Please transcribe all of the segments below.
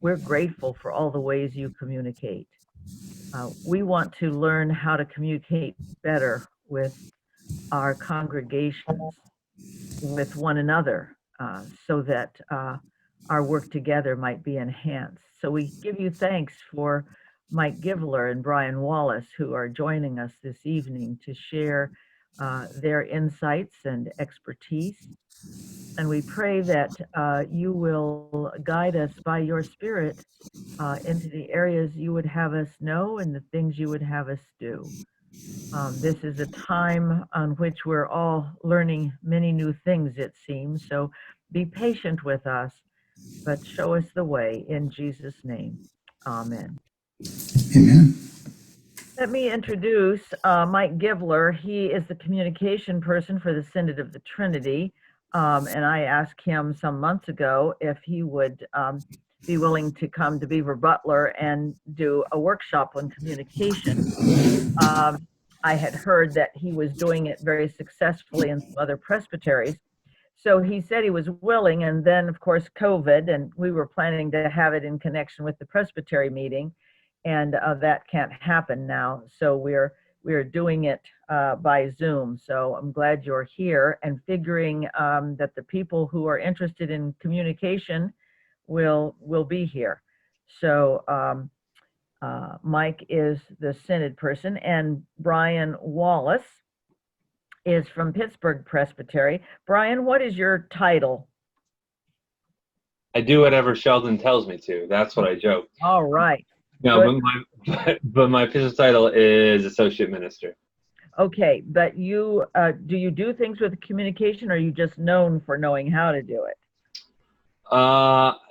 We're grateful for all the ways you communicate. We want to learn how to communicate better with our congregations, with one another, so that our work together might be enhanced. So we give you thanks for Mike Givler and Brian Wallace, who are joining us this evening to share their insights and expertise. And we pray that you will guide us by your Spirit into the areas you would have us know and the things you would have us do. This is a time on which we're all learning many new things, it seems. So be patient with us, but show us the way in Jesus' name. Amen. Amen. Let me introduce Mike Givler. He is the communication person for the Synod of the Trinity. And I asked him some months ago if he would be willing to come to Beaver Butler and do a workshop on communication. I had heard that he was doing it very successfully in some other presbyteries. So he said he was willing, and then of course COVID, and we were planning to have it in connection with the presbytery meeting, and that can't happen now. So we're doing it by Zoom. So I'm glad you're here, and figuring that the people who are interested in communication will be here. So Mike is the Synod person, and Brian Wallace is from Pittsburgh Presbytery. Brian, what is your title? I do whatever Sheldon tells me to. That's what I joke. All right. No, but my official title is associate minister. Okay, but you do you do things with communication, or are you just known for knowing how to do it?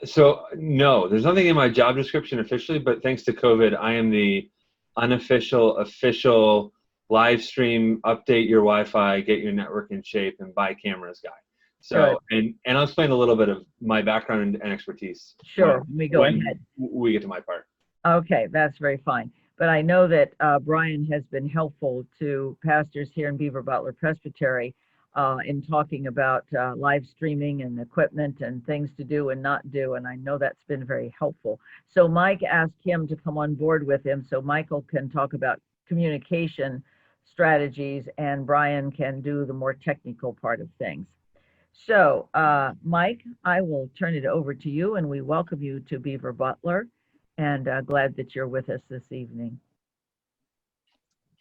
So no, there's nothing in my job description officially, but thanks to COVID, I am the unofficial, official live stream, update your Wi-Fi, get your network in shape, and buy cameras guy. So, and I'll explain a little bit of my background and expertise. Sure, we go ahead. We get to my part. Okay, that's very fine. But I know that Brian has been helpful to pastors here in Beaver Butler Presbytery in talking about live streaming and equipment and things to do and not do, and I know that's been very helpful. So Mike asked him to come on board with him so Michael can talk about communication strategies and Brian can do the more technical part of things. So Mike, I will turn it over to you, and we welcome you to Beaver Butler, and glad that you're with us this evening.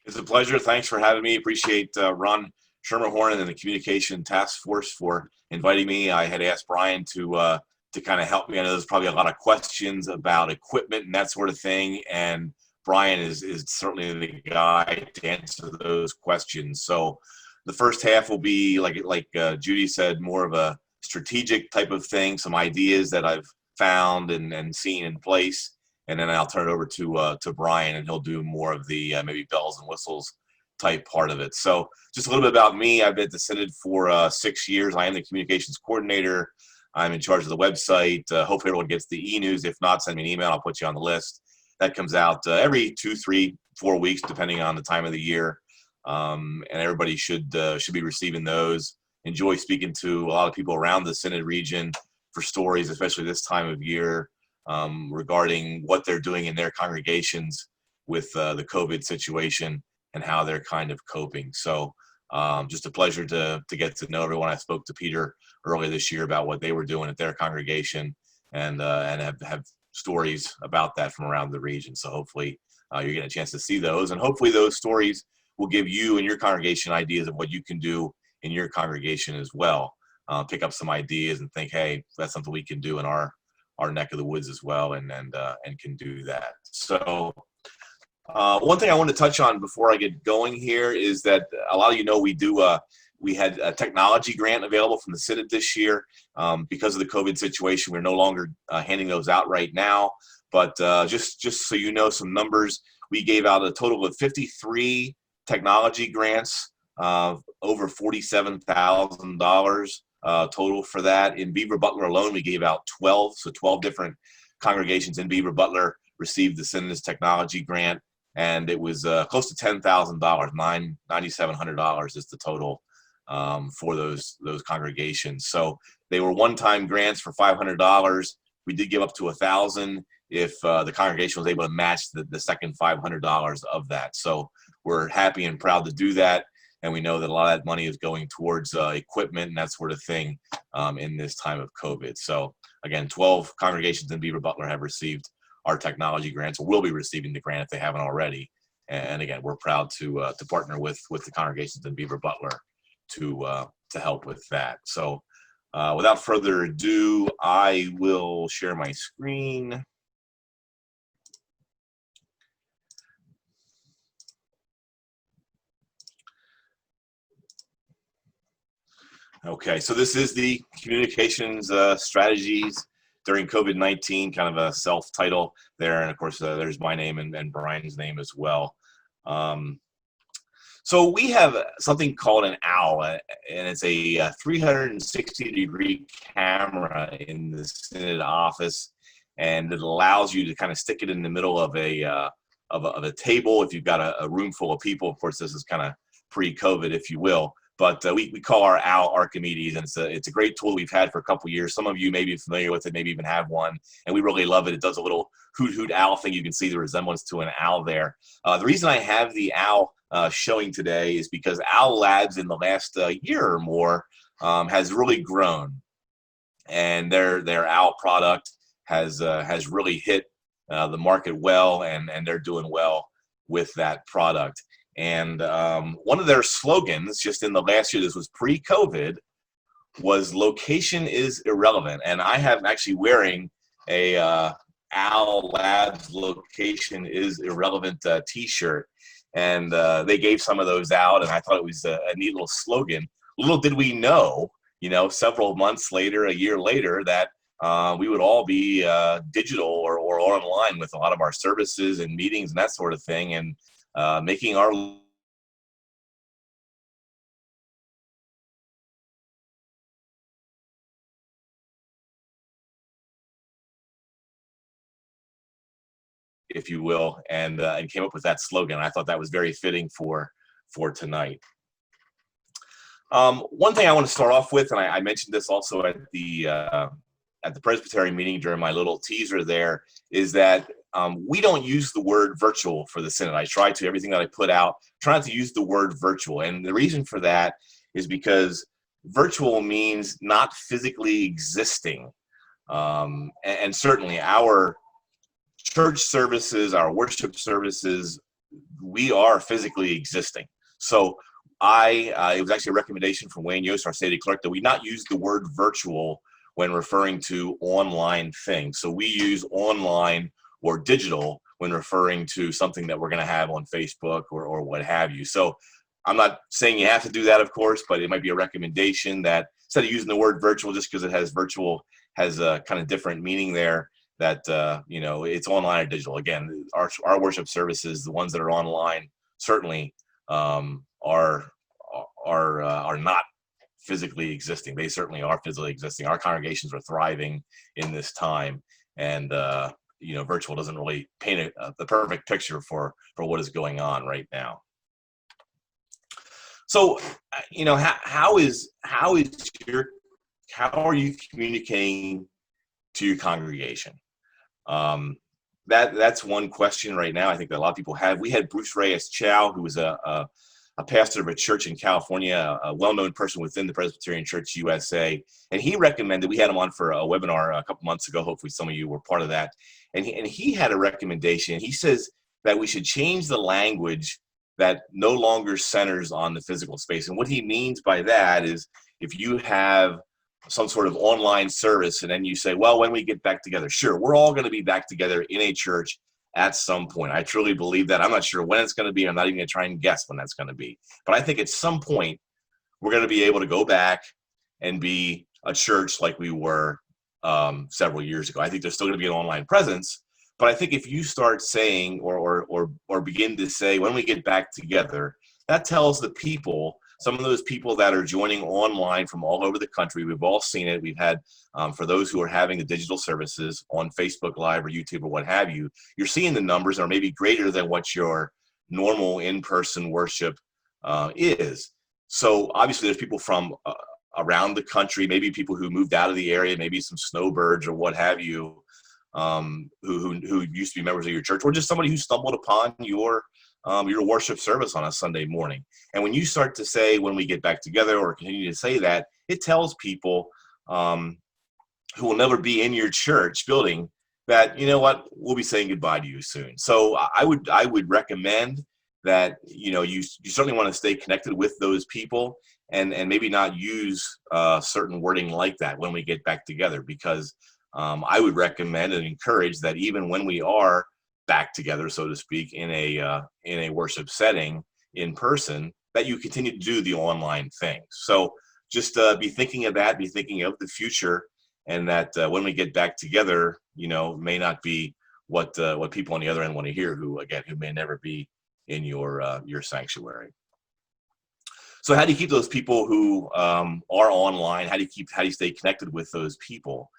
It's a pleasure. Thanks for having me. Appreciate Ron Schermerhorn and the Communication Task Force for inviting me. I had asked Brian to kind of help me. I know there's probably a lot of questions about equipment and that sort of thing, and Brian is certainly the guy to answer those questions. So the first half will be, like Judy said, more of a strategic type of thing, some ideas that I've found and seen in place. And then I'll turn it over to Brian, and he'll do more of the maybe bells and whistles type part of it. So just a little bit about me. I've been at the Synod for 6 years. I am the communications coordinator. I'm in charge of the website. Hopefully everyone gets the e-news. If not, send me an email. I'll put you on the list. That comes out every 2, 3, 4 weeks, depending on the time of the year. And everybody should be receiving those. Enjoy speaking to a lot of people around the Synod region for stories, especially this time of year, regarding what they're doing in their congregations with the COVID situation and how they're kind of coping. So just a pleasure to get to know everyone. I spoke to Peter earlier this year about what they were doing at their congregation, and have stories about that from around the region. So hopefully you're getting a chance to see those, and hopefully those stories will give you and your congregation ideas of what you can do in your congregation as well. Pick up some ideas and think, hey, that's something we can do in our neck of the woods as well, and can do that. So one thing I want to touch on before I get going here is that a lot of you know we had a technology grant available from the Synod this year. Because of the COVID situation, we're no longer handing those out right now. But just so you know some numbers, we gave out a total of 53 technology grants, over $47,000 total for that. In Beaver Butler alone, we gave out 12. So 12 different congregations in Beaver Butler received the Synod's technology grant, and it was close to $10,000. $9,700 is the total for those congregations. So they were one-time grants for $500. We did give up to 1,000 if the congregation was able to match the second $500 of that. So we're happy and proud to do that. And we know that a lot of that money is going towards equipment and that sort of thing in this time of COVID. So again, 12 congregations in Beaver Butler have received our technology grants, or will be receiving the grant if they haven't already. And again, we're proud to partner with the congregations in Beaver Butler to help with that. So without further ado, I will share my screen. Okay, so this is the communications strategies during COVID-19, kind of a self-title there. And of course, there's my name and Brian's name as well. So we have something called an OWL, and it's a 360-degree camera in the Synod office, and it allows you to kind of stick it in the middle of a table if you've got a room full of people. Of course, this is kind of pre-COVID, if you will. But we call our OWL Archimedes, and it's a great tool we've had for a couple years. Some of you may be familiar with it, maybe even have one, and we really love it. It does a little hoot owl thing. You can see the resemblance to an owl there. The reason I have the owl showing today is because Owl Labs in the last year or more has really grown, and their owl product has really hit the market well, and they're doing well with that product. And one of their slogans just in the last year, this was pre-COVID, was "Location is irrelevant." And I have actually wearing a Owl Labs "Location is Irrelevant" t-shirt. And they gave some of those out, and I thought it was a neat little slogan. Little did we know, several months later, a year later, that we would all be digital or online with a lot of our services and meetings and that sort of thing, and making our if you will, and came up with that slogan. I thought that was very fitting for tonight. One thing I want to start off with, and I mentioned this also at the Presbyterian meeting during my little teaser there, is that we don't use the word virtual for the Synod. I try to, everything that I put out, try not to use the word virtual. And the reason for that is because virtual means not physically existing. And certainly our church services, our worship services, we are physically existing. So it was actually a recommendation from Wayne Yost, our state clerk, that we not use the word virtual when referring to online things. So we use online or digital when referring to something that we're going to have on Facebook or what have you. So I'm not saying you have to do that, of course, but it might be a recommendation that instead of using the word virtual just because it has virtual has a kind of different meaning there, that it's online or digital. Again, our worship services, the ones that are online, certainly are not physically existing. They certainly are physically existing. Our congregations are thriving in this time, and virtual doesn't really paint the perfect picture for what is going on right now. So, how are you communicating to your congregation? That's one question right now I think that a lot of people have. We had Bruce Reyes Chow, who was a pastor of a church in California, a well-known person within the Presbyterian Church USA, and he recommended, we had him on for a webinar a couple months ago, hopefully some of you were part of that, and he had a recommendation. He says that we should change the language that no longer centers on the physical space. And what he means by that is, if you have some sort of online service and then you say, well, when we get back together, sure, we're all going to be back together in a church at some point. I truly believe that. I'm not sure when it's going to be. I'm not even going to try and guess when that's going to be. But I think at some point, we're going to be able to go back and be a church like we were several years ago. I think there's still going to be an online presence. But I think if you start saying or begin to say, when we get back together, that tells the people, some of those people that are joining online from all over the country, we've all seen it. We've had, for those who are having the digital services on Facebook Live or YouTube or what have you, you're seeing the numbers are maybe greater than what your normal in-person worship is. So obviously there's people from around the country, maybe people who moved out of the area, maybe some snowbirds or what have you, who used to be members of your church, or just somebody who stumbled upon your worship service on a Sunday morning. And when you start to say, when we get back together, or continue to say that, it tells people who will never be in your church building that, you know what, we'll be saying goodbye to you soon. So I would recommend that, you certainly want to stay connected with those people, and maybe not use certain wording like that when we get back together, because I would recommend and encourage that even when we are back together, so to speak, in a worship setting in person, that you continue to do the online things. So just be thinking of that, be thinking of the future, and that when we get back together, may not be what people on the other end want to hear, who may never be in your sanctuary. So how do you keep those people who are online? How do you stay connected with those people?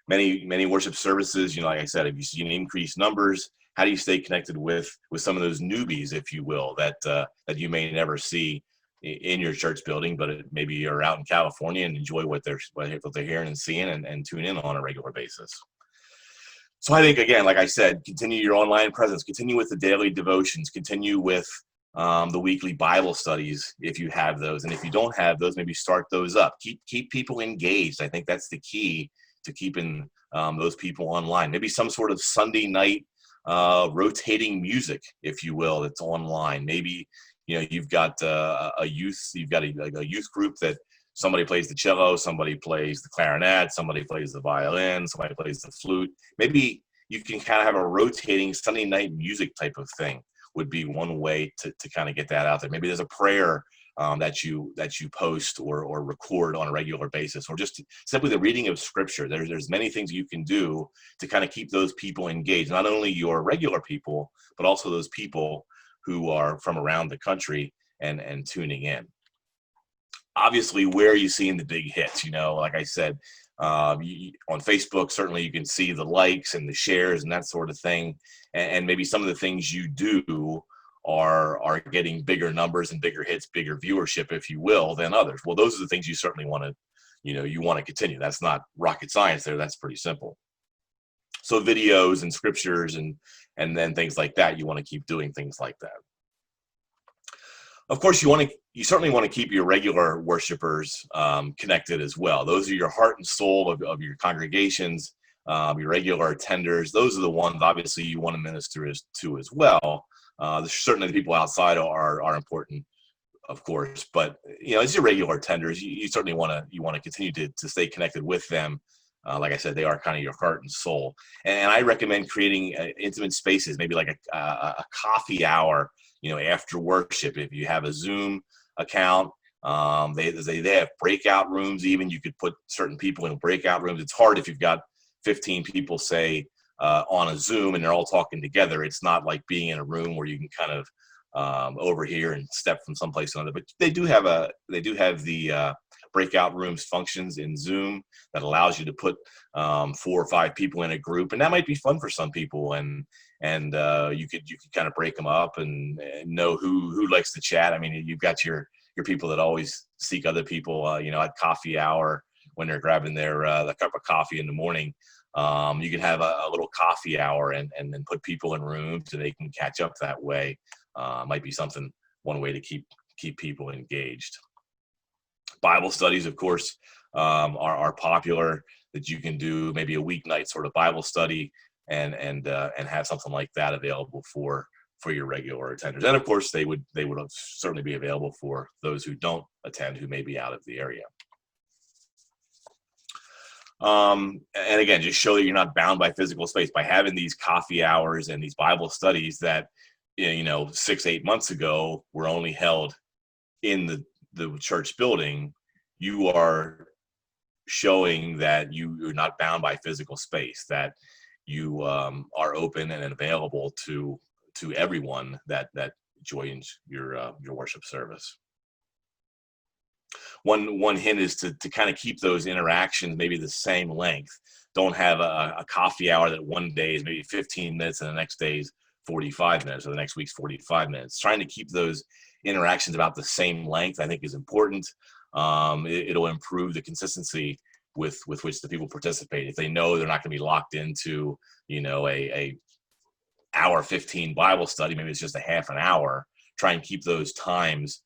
Many worship services, like I said, if you see increased numbers, how do you stay connected with some of those newbies, if you will, that you may never see in your church building, but maybe you're out in California and enjoy what they're hearing and seeing, and tune in on a regular basis. So I think, again, like I said, continue your online presence, continue with the daily devotions, continue with the weekly Bible studies if you have those, and if you don't have those, maybe start those up. Keep people engaged. I think that's the key to keeping those people online. Maybe some sort of Sunday night rotating music, if you will, that's online. Maybe you've got a youth group that somebody plays the cello, somebody plays the clarinet, somebody plays the violin, somebody plays the flute. Maybe you can kind of have a rotating Sunday night music type of thing. Would be one way to kind of get that out there. Maybe there's a prayer that you post or record on a regular basis, or just simply the reading of scripture. There's many things you can do to kind of keep those people engaged, not only your regular people, but also those people who are from around the country and tuning in. Obviously, where are you seeing the big hits? Like I said, on Facebook, certainly you can see the likes and the shares and that sort of thing. And maybe some of the things you do are getting bigger numbers and bigger hits, bigger viewership, if you will, than others. Well, those are the things you certainly want to, you want to continue. That's not rocket science there. That's pretty simple. So videos and scriptures and then things like that, you want to keep doing things like that. Of course, you certainly want to keep your regular worshipers connected as well. Those are your heart and soul of your congregations, your regular attenders. Those are the ones, obviously, you want to minister to as well. Certainly, the people outside are important, of course. But as your regular attenders, you certainly want to continue to stay connected with them. Like I said, they are kind of your heart and soul. And I recommend creating intimate spaces, maybe like a coffee hour, after worship. If you have a Zoom account, they have breakout rooms. Even you could put certain people in breakout rooms. It's hard if you've got 15 people, say, on a Zoom, and they're all talking together. It's not like being in a room where you can kind of overhear and step from someplace to another. But they do have the breakout rooms functions in Zoom that allows you to put 4 or 5 people in a group, and that might be fun for some people. And you could kind of break them up and know who likes to chat. I mean, you've got your people that always seek other people. At coffee hour when they're grabbing their cup of coffee in the morning, you can have a little coffee hour and then put people in rooms so they can catch up that way. Might be one way to keep people engaged. Bible studies, of course, are popular, that you can do maybe a weeknight sort of Bible study and have something like that available for your regular attenders. And of course, they would certainly be available for those who don't attend, who may be out of the area. And again, just show that you're not bound by physical space by having these coffee hours and these Bible studies that 6-8 months ago were only held in the church building. You are showing that you're not bound by physical space, that you are open and available to everyone that joins your worship service. One hint is to kind of keep those interactions maybe the same length. Don't have a coffee hour that one day is maybe 15 minutes and the next day is 45 minutes, or the next week's 45 minutes. Trying to keep those interactions about the same length, I think, is important. it'll improve the consistency with which the people participate. If they know they're not going to be locked into, a hour 15 Bible study, maybe it's just a half an hour, try and keep those times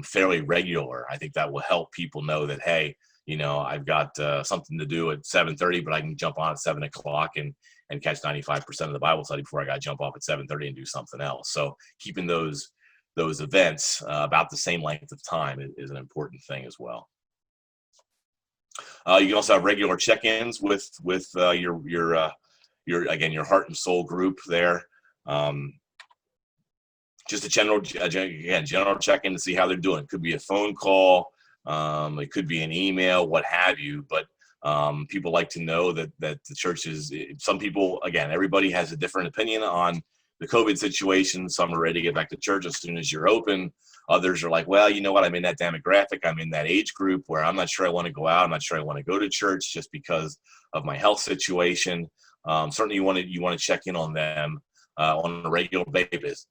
fairly regular. I think that will help people know that, hey, I've got something to do at 7:30, but I can jump on at 7 o'clock and catch 95% of the Bible study before I got to jump off at 7:30 and do something else. So keeping those events about the same length of time is an important thing as well. You can also have regular check-ins with your heart and soul group there. Just a general check-in to see how they're doing. It could be a phone call, it could be an email, what have you. But people like to know that the church is. Some people, again, everybody has a different opinion on the COVID situation. Some are ready to get back to church as soon as you're open. Others are like, well, you know what? I'm in that demographic. I'm in that age group where I'm not sure I want to go out. I'm not sure I want to go to church just because of my health situation. Certainly, you want to check in on them on a regular basis.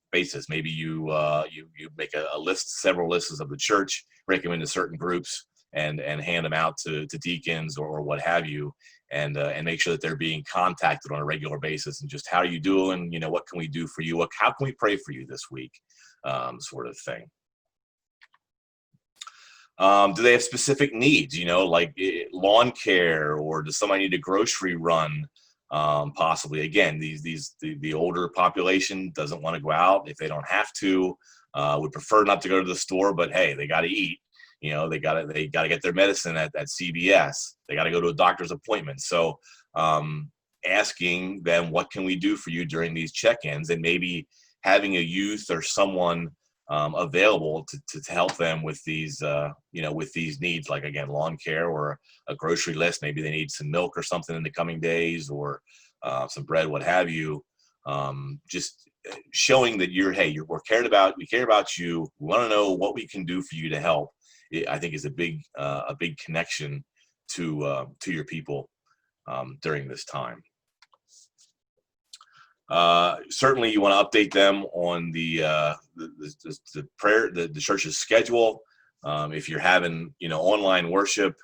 Maybe you make a list, several lists of the church, break them into certain groups, and hand them out to deacons or what have you, and make sure that they're being contacted on a regular basis. And just, how are you doing? What can we do for you? How can we pray for you this week? Sort of thing. Do they have specific needs? Like lawn care, or does somebody need a grocery run? Possibly. Again, the older population doesn't want to go out if they don't have to. Would prefer not to go to the store, but hey, they got to eat. They got to get their medicine at CVS. They got to go to a doctor's appointment. So asking them, what can we do for you during these check-ins, and maybe having a youth or someone available to help them with these with these needs, like, again, lawn care or a grocery list. Maybe they need some milk or something in the coming days, or some bread, what have you. Just showing that we care about you. We want to know what we can do for you to help. I think is a big connection to your people during this time. Certainly, you want to update them on the prayer, the church's schedule. If you're having online worship,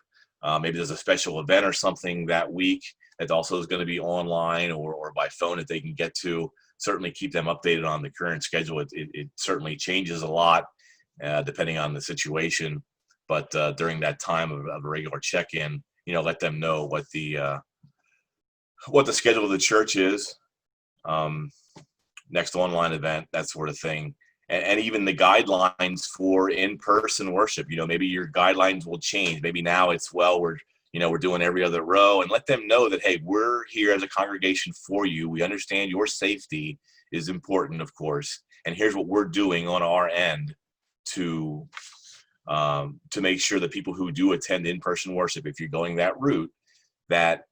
maybe there's a special event or something that week that also is going to be online or by phone that they can get to. Certainly keep them updated on the current schedule. It certainly changes a lot depending on the situation. But during that time of a regular check-in, let them know what the schedule of the church is. Next online event, that sort of thing. And even the guidelines for in-person worship. Maybe your guidelines will change. Maybe now it's, well, we're doing every other row, and let them know that, hey, we're here as a congregation for you. We understand your safety is important, of course, and here's what we're doing on our end to make sure that people who do attend in-person worship, if you're going that route, that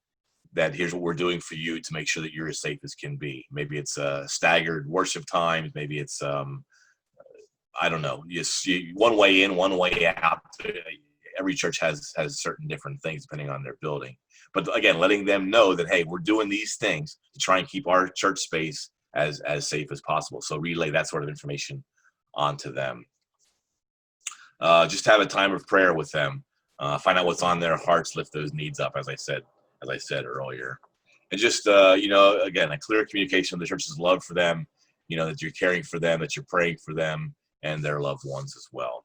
here's what we're doing for you to make sure that you're as safe as can be. Maybe it's staggered worship times. Maybe it's I don't know, one way in, one way out. Every church has certain different things depending on their building. But again, letting them know that, hey, we're doing these things to try and keep our church space as safe as possible. So relay that sort of information onto them. Just have a time of prayer with them. Find out what's on their hearts. Lift those needs up, as I said earlier. And just again, a clear communication of the church's love for them. That you're caring for them, that you're praying for them and their loved ones as well.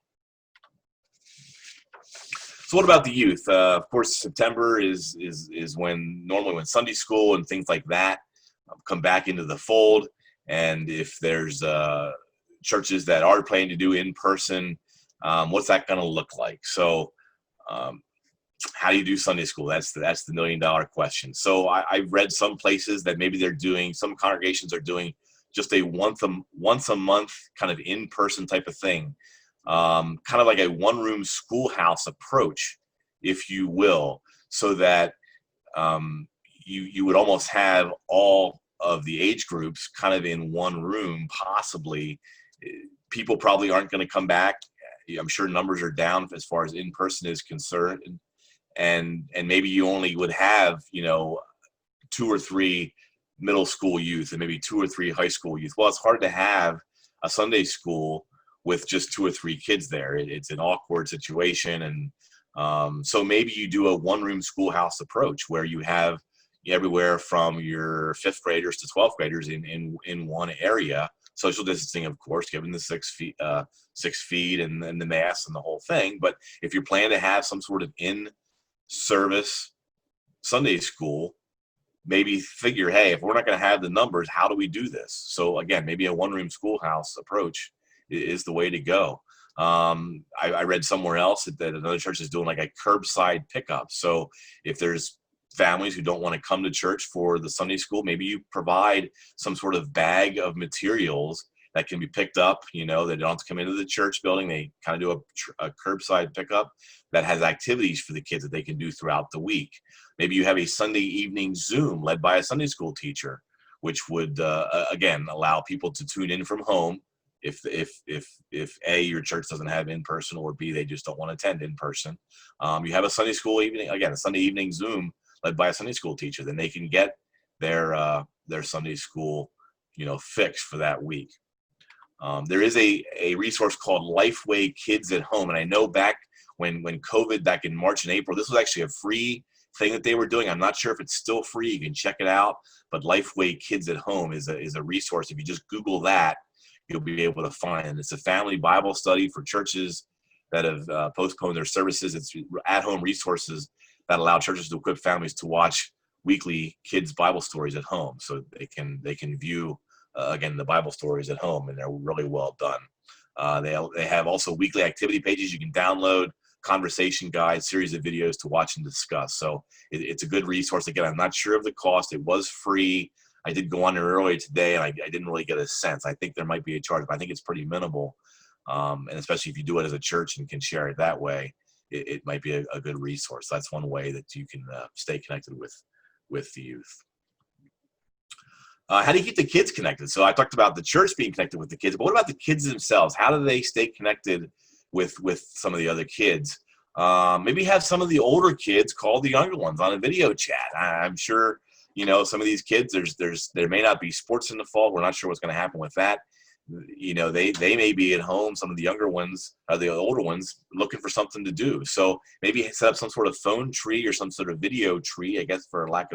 So what about the youth? Of course, September is normally when Sunday school and things like that come back into the fold. And if there's churches that are planning to do in person, what's that going to look like? So how do you do Sunday school? That's the $1 million question. So I've read some places that maybe some congregations are doing just a once a month kind of in-person type of thing. Kind of like a one-room schoolhouse approach, if you will, so that you would almost have all of the age groups kind of in one room, possibly. People probably aren't going to come back. I'm sure numbers are down as far as in-person is concerned. And maybe you only would have, 2 or 3 middle school youth and maybe 2 or 3 high school youth. Well, it's hard to have a Sunday school with just 2 or 3 kids there. It's an awkward situation. And so maybe you do a one-room schoolhouse approach where you have everywhere from your 5th graders to 12th graders in one area. Social distancing, of course, given the 6 feet and the mask and the whole thing. But if you're planning to have some sort of in-service Sunday school, maybe figure, hey, if we're not going to have the numbers, how do we do this? So again, maybe a one-room schoolhouse approach is the way to go. I read somewhere else that another church is doing like a curbside pickup. So if there's families who don't want to come to church for the Sunday school, maybe you provide some sort of bag of materials that can be picked up. They don't have to come into the church building. They kind of do a curbside pickup that has activities for the kids that they can do throughout the week. Maybe you have a Sunday evening Zoom led by a Sunday school teacher, which would, again, allow people to tune in from home if A, your church doesn't have in person, or B, they just don't want to attend in person. You have a Sunday school evening, again, a Sunday evening Zoom led by a Sunday school teacher. Then they can get their Sunday school, fixed for that week. There is a resource called Lifeway Kids at Home. And I know back when COVID, back in March and April, this was actually a free thing that they were doing. I'm not sure if it's still free. You can check it out. But Lifeway Kids at Home is a resource. If you just Google that, you'll be able to find it. It's a family Bible study for churches that have postponed their services. It's at-home resources that allow churches to equip families to watch weekly kids' Bible stories at home, so they can view again the Bible stories at home, and they're really well done. They have also weekly activity pages you can download, conversation guides, series of videos to watch and discuss. So it's a good resource. Again, I'm not sure of the cost. It was free. I did go on there earlier today, and I didn't really get a sense. I think there might be a charge, but I think it's pretty minimal. And especially if you do it as a church and can share it that way, it might be a good resource. That's one way that you can stay connected with the youth. How do you keep the kids connected? So I talked about the church being connected with the kids, but what about the kids themselves? How do they stay connected with some of the other kids? Maybe have some of the older kids call the younger ones on a video chat. I'm sure, some of these kids, there may not be sports in the fall. We're not sure what's going to happen with that. They may be at home, some of the younger ones, the older ones, looking for something to do. So maybe set up some sort of phone tree or some sort of video tree, I guess, for lack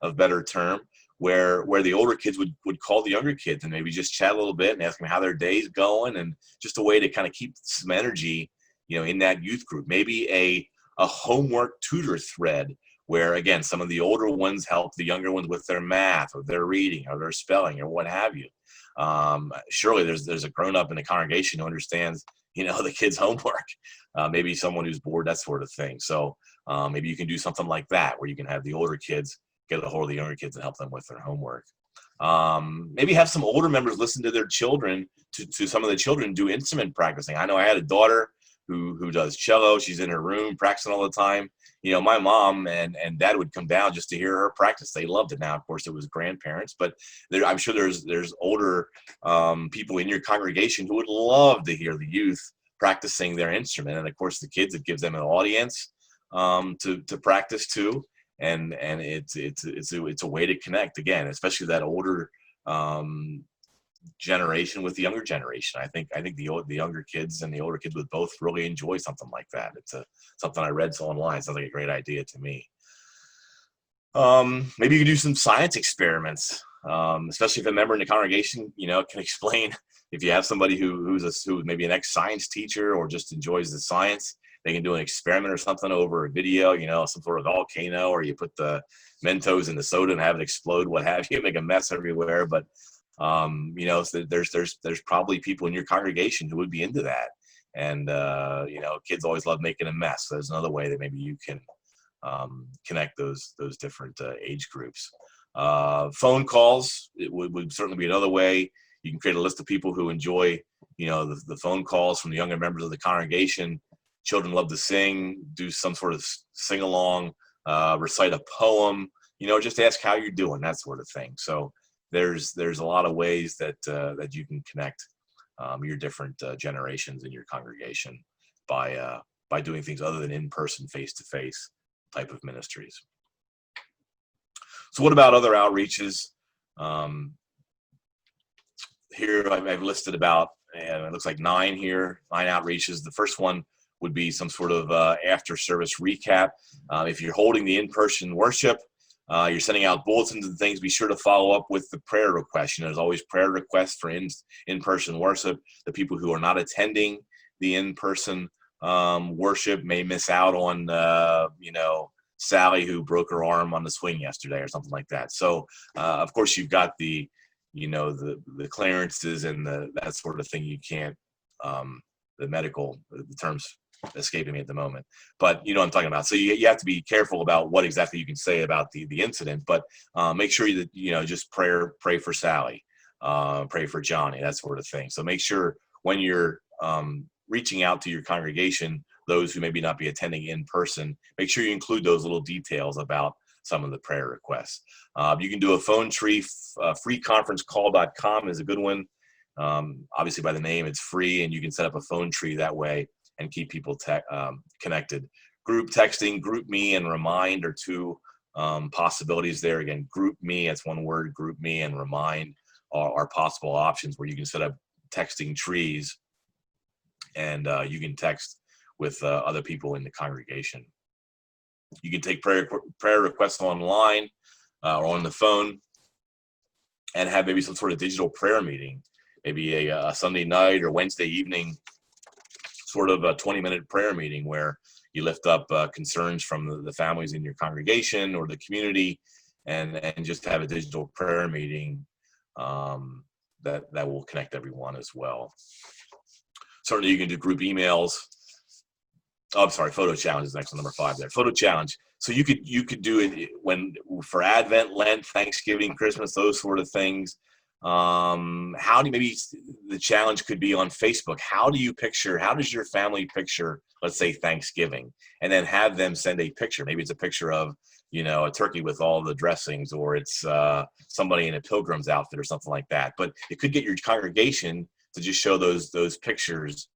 of better term, where the older kids would call the younger kids and maybe just chat a little bit and ask them how their day's going, and just a way to kind of keep some energy, in that youth group. Maybe a homework tutor thread where, again, some of the older ones help the younger ones with their math or their reading or their spelling or what have you. Surely there's a grown-up in the congregation who understands, the kids' homework. Maybe someone who's bored, that sort of thing. So maybe you can do something like that where you can have the older kids get a hold of the younger kids and help them with their homework. Maybe have some older members listen to their children, to some of the children do instrument practicing. I know I had a daughter who does cello. She's in her room practicing all the time. My mom and dad would come down just to hear her practice. They loved it. Now, of course, it was grandparents, but I'm sure there's older people in your congregation who would love to hear the youth practicing their instrument. And of course, the kids, it gives them an audience to practice to, and it's a way to connect, again, especially that older generation with the younger generation. I think the younger kids and the older kids would both really enjoy something like that. It's something I read online. Sounds like a great idea to me. Maybe you could do some science experiments, especially if a member in the congregation, can explain. If you have somebody who's maybe an ex-science teacher or just enjoys the science, they can do an experiment or something over a video, some sort of volcano, or you put the Mentos in the soda and have it explode, what have you, make a mess everywhere. But so there's probably people in your congregation who would be into that. And, kids always love making a mess. So there's another way that maybe you can connect those different age groups. Phone calls, it would certainly be another way. You can create a list of people who enjoy, the phone calls from the younger members of the congregation. Children love to sing, do some sort of sing-along, recite a poem, just ask how you're doing, that sort of thing. So there's a lot of ways that you can connect your different generations in your congregation by doing things other than in-person, face-to-face type of ministries. So what about other outreaches? Here I've listed about and it looks like 9 here, 9 outreaches. The first one would be some sort of after service recap. If you're holding the in-person worship, you're sending out bulletins and things, be sure to follow up with the prayer request. You know, there's always prayer requests for in-person worship. The people who are not attending the in-person worship may miss out on, you know, Sally who broke her arm on the swing yesterday or something like that. So, of course, you've got the, you know, the clearances and that sort of thing. You can't, the medical, the terms escaping me at the moment, but you know what I'm talking about. So you have to be careful about what exactly you can say about the incident, but make sure that, you know, just pray for Sally, pray for Johnny, that sort of thing. So make sure when you're reaching out to your congregation, those who maybe not be attending in person, make sure you include those little details about some of the prayer requests. You can do a phone tree. Freeconferencecall.com is a good one. Obviously by the name, it's free, and you can set up a phone tree that way and keep people connected. Group texting, group me and remind are two possibilities there. Again, group me, that's one word, group me and remind are possible options where you can set up texting trees, and you can text with other people in the congregation. You can take prayer requests online or on the phone and have maybe some sort of digital prayer meeting, maybe a Sunday night or Wednesday evening, sort of a 20-minute prayer meeting where you lift up concerns from the families in your congregation or the community, and just have a digital prayer meeting that will connect everyone as well. Certainly you can do group emails. Oh, I'm sorry, photo challenge is next on number 5 there. Photo challenge. So you could do it when for Advent, Lent, Thanksgiving, Christmas, those sort of things. How do you, maybe the challenge could be on Facebook. How does your family picture, let's say Thanksgiving, and then have them send a picture. Maybe it's a picture of, you know, a turkey with all the dressings, or it's somebody in a pilgrim's outfit or something like that. But it could get your congregation to just show those pictures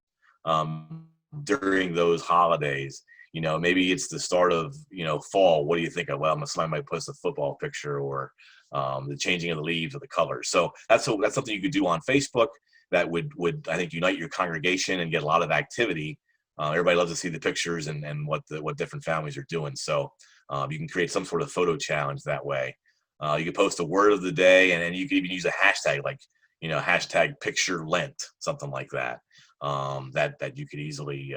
during those holidays. You know, maybe it's the start of, you know, fall. What do you think of? Well, somebody might post a football picture, or the changing of the leaves or the colors. So that's something you could do on Facebook that would I think unite your congregation and get a lot of activity. Everybody loves to see the pictures and what different families are doing. So you can create some sort of photo challenge that way. You can post a word of the day, and then you can even use a hashtag, like, you know, hashtag picture Lent, something like that. That you could easily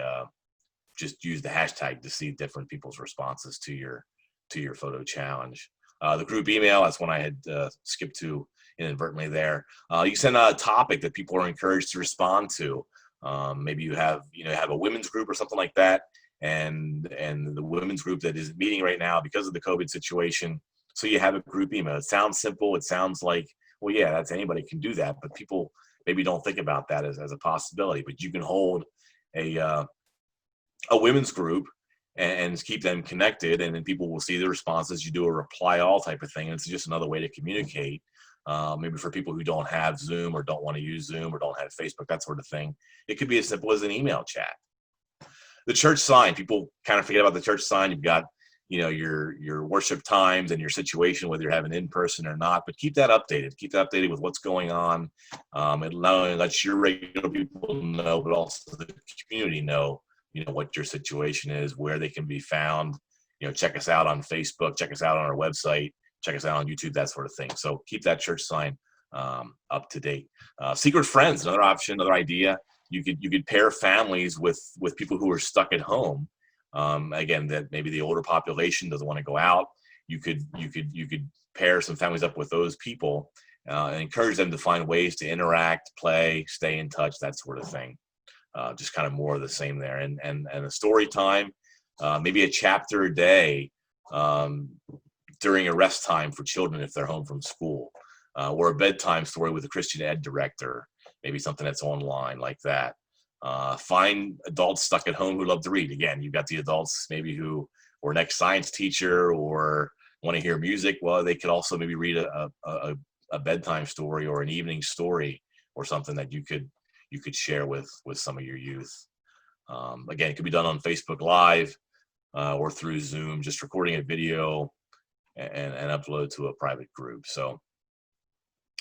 just use the hashtag to see different people's responses to your photo challenge. The group email, that's one I had skipped to inadvertently there. You send out a topic that people are encouraged to respond to. Maybe you have a women's group or something like that, and the women's group that is meeting right now because of the COVID situation. So you have a group email. It sounds simple. It sounds like, well, yeah, that's anybody can do that, but people maybe don't think about that as a possibility. But you can hold a women's group and keep them connected, and then people will see the responses. You do a reply all type of thing, and it's just another way to communicate. Maybe for people who don't have Zoom or don't want to use Zoom or don't have Facebook, that sort of thing. It could be as simple as an email chat. The church sign, people kind of forget about the church sign. You've got, you know, your worship times and your situation, whether you're having in person or not, but keep that updated. Keep that updated with what's going on. It not only lets your regular people know, but also the community know, you know, what your situation is, where they can be found. You know, check us out on Facebook, check us out on our website, check us out on YouTube, that sort of thing. So keep that church sign up to date. Secret friends, another option, another idea. You could pair families with people who are stuck at home. Again, that maybe the older population doesn't want to go out. You could pair some families up with those people and encourage them to find ways to interact, play, stay in touch, that sort of thing. Just kind of more of the same there. And a story time, maybe a chapter a day during a rest time for children if they're home from school, or a bedtime story with a Christian ed director, maybe something that's online like that. Find adults stuck at home who love to read. Again, you've got the adults maybe who are an ex-science teacher or want to hear music. Well, they could also maybe read a bedtime story or an evening story or something that you could share with some of your youth. Again, it could be done on Facebook Live or through Zoom, just recording a video and upload to a private group. So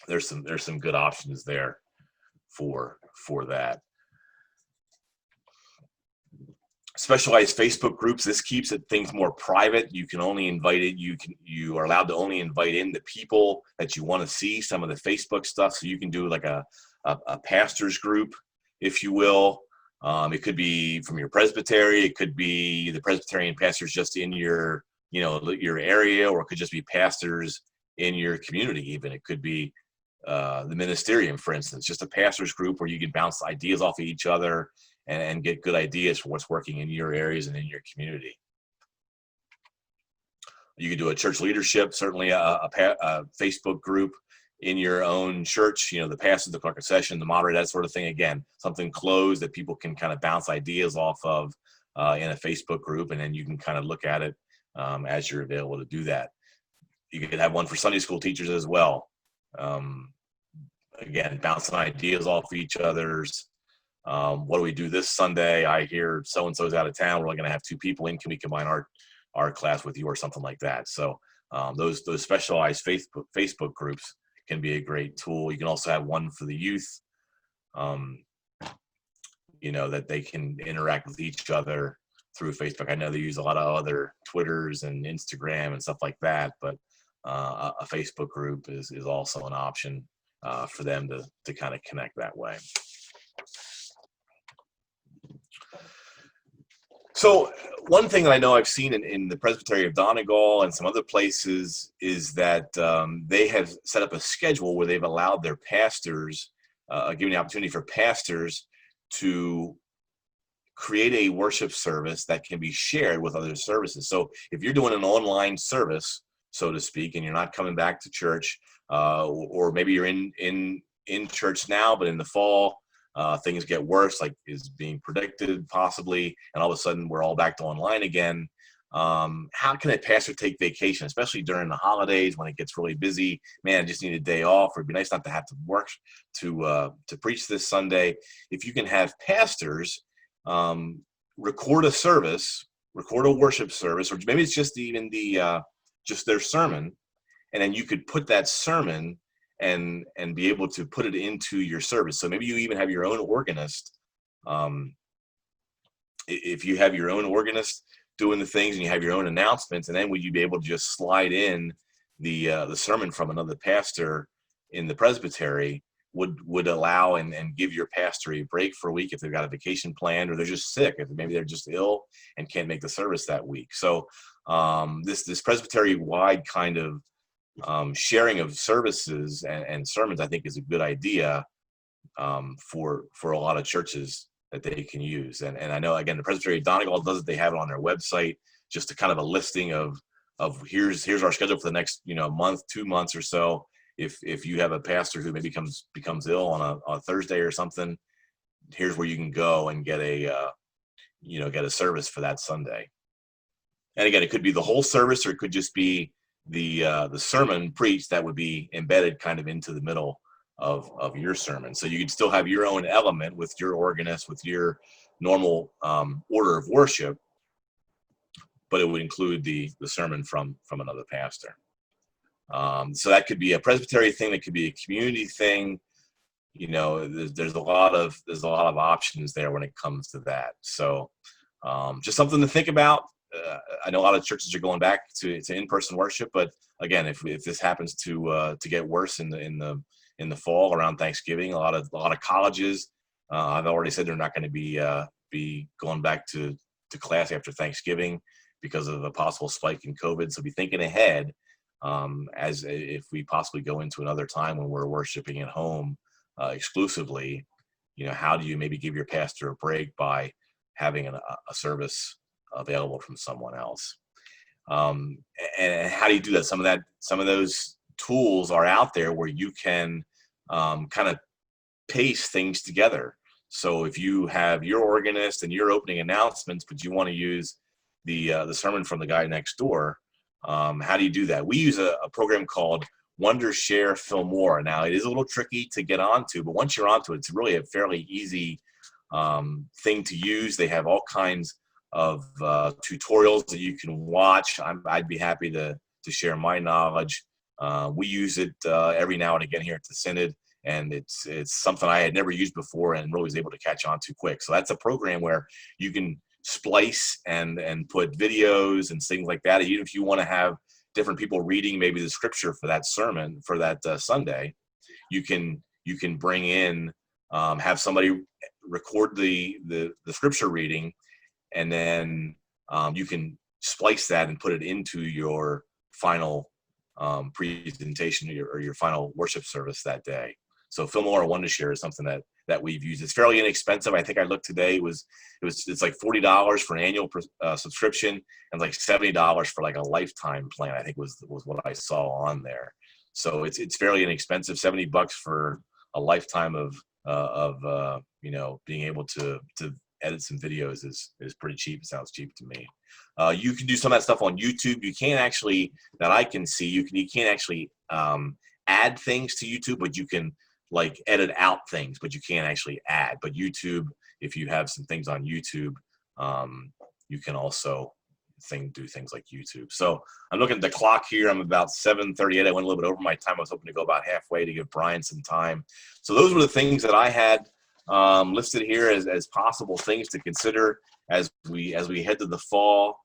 there's some good options there for for that. Specialized Facebook groups. This keeps things more private. You can only invite it. You are allowed to only invite in the people that you want to see some of the Facebook stuff. So you can do like a pastors group, if you will. It could be from your presbytery. It could be the Presbyterian pastors just in your area, or it could just be pastors in your community. Even it could be the ministerium, for instance, just a pastors group where you can bounce ideas off of each other and get good ideas for what's working in your areas and in your community. You could do a church leadership, certainly a Facebook group in your own church, the pastor, the clerk of session, the moderator, that sort of thing. Again, something closed that people can kind of bounce ideas off of in a Facebook group, and then you can kind of look at it as you're available to do that. You could have one for Sunday school teachers as well. Again, bouncing ideas off each other's. What do we do this Sunday? I hear so-and-so's out of town. We're only going to have 2 people in. Can we combine our class with you, or something like that? So those specialized Facebook groups can be a great tool. You can also have one for the youth, that they can interact with each other through Facebook. I know they use a lot of other Twitters and Instagram and stuff like that, but a Facebook group is also an option for them to kind of connect that way. So one thing that I know I've seen in the Presbytery of Donegal and some other places is that they have set up a schedule where they've allowed their pastors, giving the opportunity for pastors to create a worship service that can be shared with other services. So if you're doing an online service, so to speak, and you're not coming back to church, or maybe you're in church now, but in the fall, things get worse, like is being predicted possibly, and all of a sudden we're all back to online again. How can a pastor take vacation, especially during the holidays when it gets really busy? Man, I just need a day off, or it'd be nice not to have to work to preach this Sunday. If you can have pastors record a worship service, or maybe it's just even just their sermon, and then you could put that sermon and be able to put it into your service. So maybe you even have your own organist. If you have your own organist doing the things and you have your own announcements, and then would you be able to just slide in the sermon from another pastor in the presbytery would allow and give your pastor a break for a week if they've got a vacation planned, or they're just sick, if maybe they're just ill and can't make the service that week. So this presbytery wide kind of sharing of services and sermons, I think, is a good idea for a lot of churches that they can use. And I know, again, the Presbytery of Donegal does it. They have it on their website, just a kind of a listing of here's our schedule for the next month, 2 months or so. If you have a pastor who maybe becomes ill on a Thursday or something, here's where you can go and get a service for that Sunday. And again, it could be the whole service, or it could just be the sermon preached that would be embedded kind of into the middle of your sermon. So you could still have your own element with your organist, with your normal order of worship, but it would include the sermon from another pastor. So that could be a presbytery thing. That could be a community thing. There's a lot of options there when it comes to that. So just something to think about. I know a lot of churches are going back to in-person worship, but again, if this happens to get worse in the fall around Thanksgiving, a lot of colleges, I've already said they're not going to be going back to class after Thanksgiving because of a possible spike in COVID. So be thinking ahead, as if we possibly go into another time when we're worshiping at home exclusively. How do you maybe give your pastor a break by having a service available from someone else? And how do you do that? Some of those tools are out there where you can kind of paste things together. So if you have your organist and your opening announcements, but you want to use the sermon from the guy next door, how do you do that? We use a program called Wondershare Fillmore. Now, it is a little tricky to get onto, but once you're onto it, it's really a fairly easy thing to use. They have all kinds of tutorials that you can watch. I'd be happy to share my knowledge. We use it every now and again here at the Synod, and it's something I had never used before and really was able to catch on to quick. So that's a program where you can splice and put videos and things like that. Even if you want to have different people reading maybe the scripture for that sermon for that Sunday, you can bring in, have somebody record the scripture reading, and then you can splice that and put it into your final presentation or your final worship service that day. So Fillmore One to Share is something that we've used. It's fairly inexpensive. I think I looked today. It's like $40 for an annual subscription, and like $70 for like a lifetime plan, I think was what I saw on there. So it's fairly inexpensive. $70 for a lifetime of being able to edit some videos is pretty cheap. It sounds cheap to me. You can do some of that stuff on YouTube. You can't actually, that I can see, you can't actually add things to YouTube, but you can like edit out things, but you can't actually add. But YouTube, if you have some things on YouTube, you can also do things like YouTube. So I'm looking at the clock here. I'm about 7:38. I went a little bit over my time. I was hoping to go about halfway to give Brian some time. So those were the things that I had listed here as possible things to consider as we head to the fall.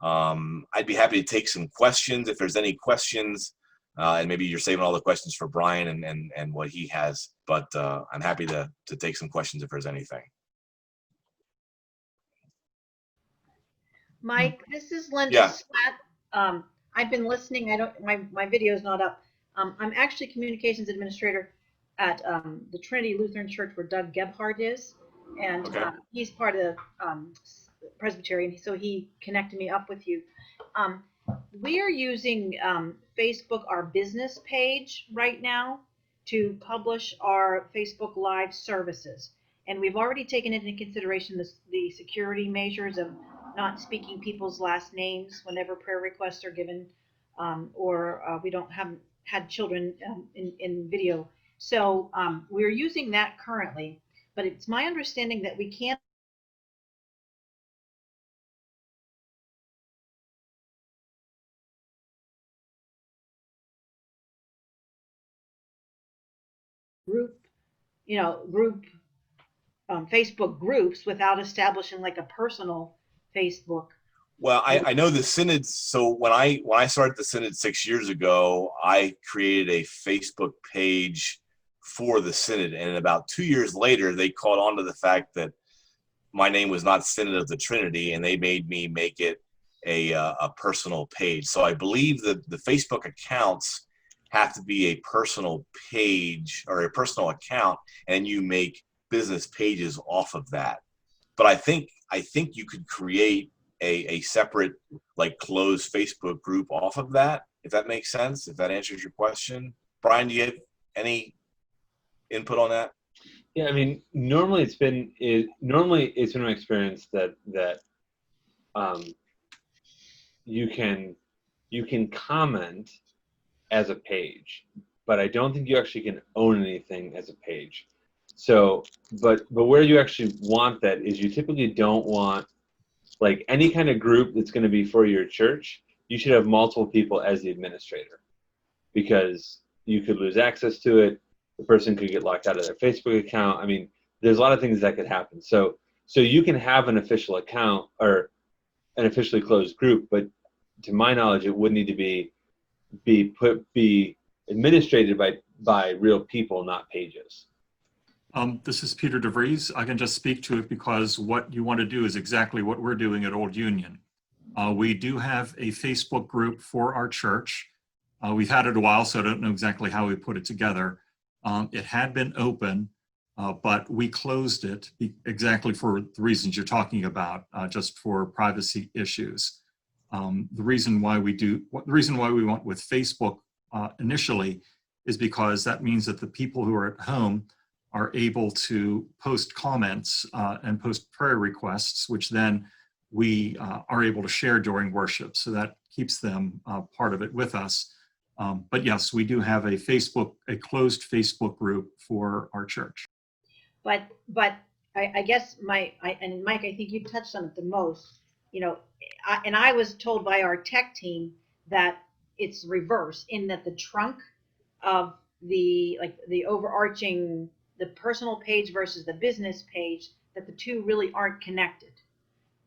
I'd be happy to take some questions if there's any questions, and maybe you're saving all the questions for Brian and what he has, but I'm happy to take some questions if there's anything. Mike, this is Linda Yeah. Slat. I've been listening. My video is not up. I'm actually communications administrator at the Trinity Lutheran Church where Doug Gebhardt is, and Okay. he's part of Presbyterian, so he connected me up with you. We are using Facebook, our business page right now, to publish our Facebook Live services, and we've already taken into consideration the security measures of not speaking people's last names whenever prayer requests are given, or we haven't had children in video. So we're using that currently, but it's my understanding that we can't group Facebook groups without establishing like a personal Facebook. Well, I know the synods. So when I started the synod 6 years ago, I created a Facebook page for the synod, and about 2 years later, they caught on to the fact that my name was not Synod of the Trinity, and they made me make it a personal page. So I believe that the Facebook accounts have to be a personal page or a personal account, and you make business pages off of that. But I think you could create a separate, like, closed Facebook group off of that, if that makes sense, if that answers your question. Brian, do you have any input on that? Yeah, I mean, normally it's been my experience that you can comment as a page, but I don't think you actually can own anything as a page. So, but where you actually want that is you typically don't want, like, any kind of group that's going to be for your church. You should have multiple people as the administrator, because you could lose access to it. The person could get locked out of their Facebook account. I mean, there's a lot of things that could happen. So you can have an official account or an officially closed group, but to my knowledge, it would need to be administrated by real people, not pages. This is Peter DeVries. I can just speak to it because what you want to do is exactly what we're doing at Old Union. We do have a Facebook group for our church. We've had it a while, so I don't know exactly how we put it together. It had been open, but we closed it exactly for the reasons you're talking about, just for privacy issues. The reason why we went with Facebook initially is because that means that the people who are at home are able to post comments and post prayer requests, which then we are able to share during worship. So that keeps them part of it with us. But yes, we do have a closed Facebook group for our church. But I guess Mike, I think you touched on it the most. I was told by our tech team that it's reverse, in that the trunk of the overarching, the personal page versus the business page, that the two really aren't connected.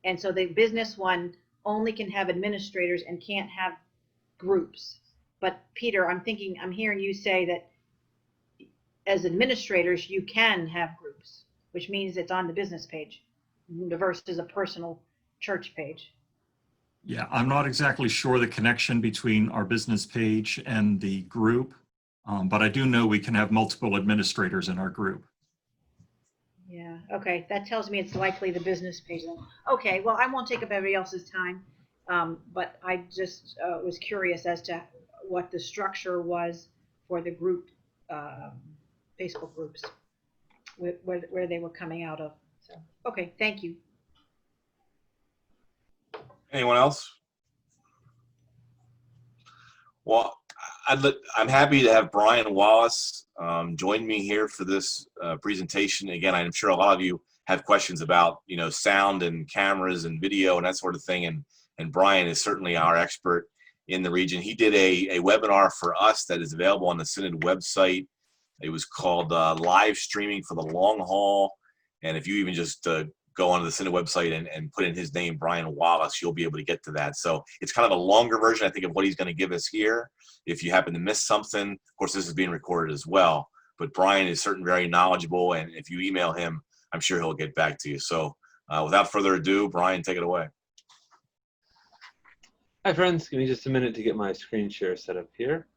And so the business one only can have administrators and can't have groups. But Peter, I'm hearing you say that as administrators, you can have groups, which means it's on the business page versus a personal church page. Yeah, I'm not exactly sure the connection between our business page and the group, but I do know we can have multiple administrators in our group. Yeah, okay, that tells me it's likely the business page then. Okay, well, I won't take up everybody else's time, but I just was curious as to what the structure was for the group, Facebook groups, where they were coming out of. So, okay, thank you. Anyone else? Well, I'm happy to have Brian Wallace join me here for this presentation. Again, I'm sure a lot of you have questions about, you know, sound and cameras and video and that sort of thing. And Brian is certainly our expert in the region. He did a webinar for us that is available on the Synod website. It was called Live Streaming for the Long Haul. And if you even just go onto the Synod website and put in his name, Brian Wallace, you'll be able to get to that. So it's kind of a longer version, I think, of what he's going to give us here. If you happen to miss something, of course, this is being recorded as well. But Brian is certainly very knowledgeable, and if you email him, I'm sure he'll get back to you. So without further ado, Brian, take it away. Hi, friends. Give me just a minute to get my screen share set up here.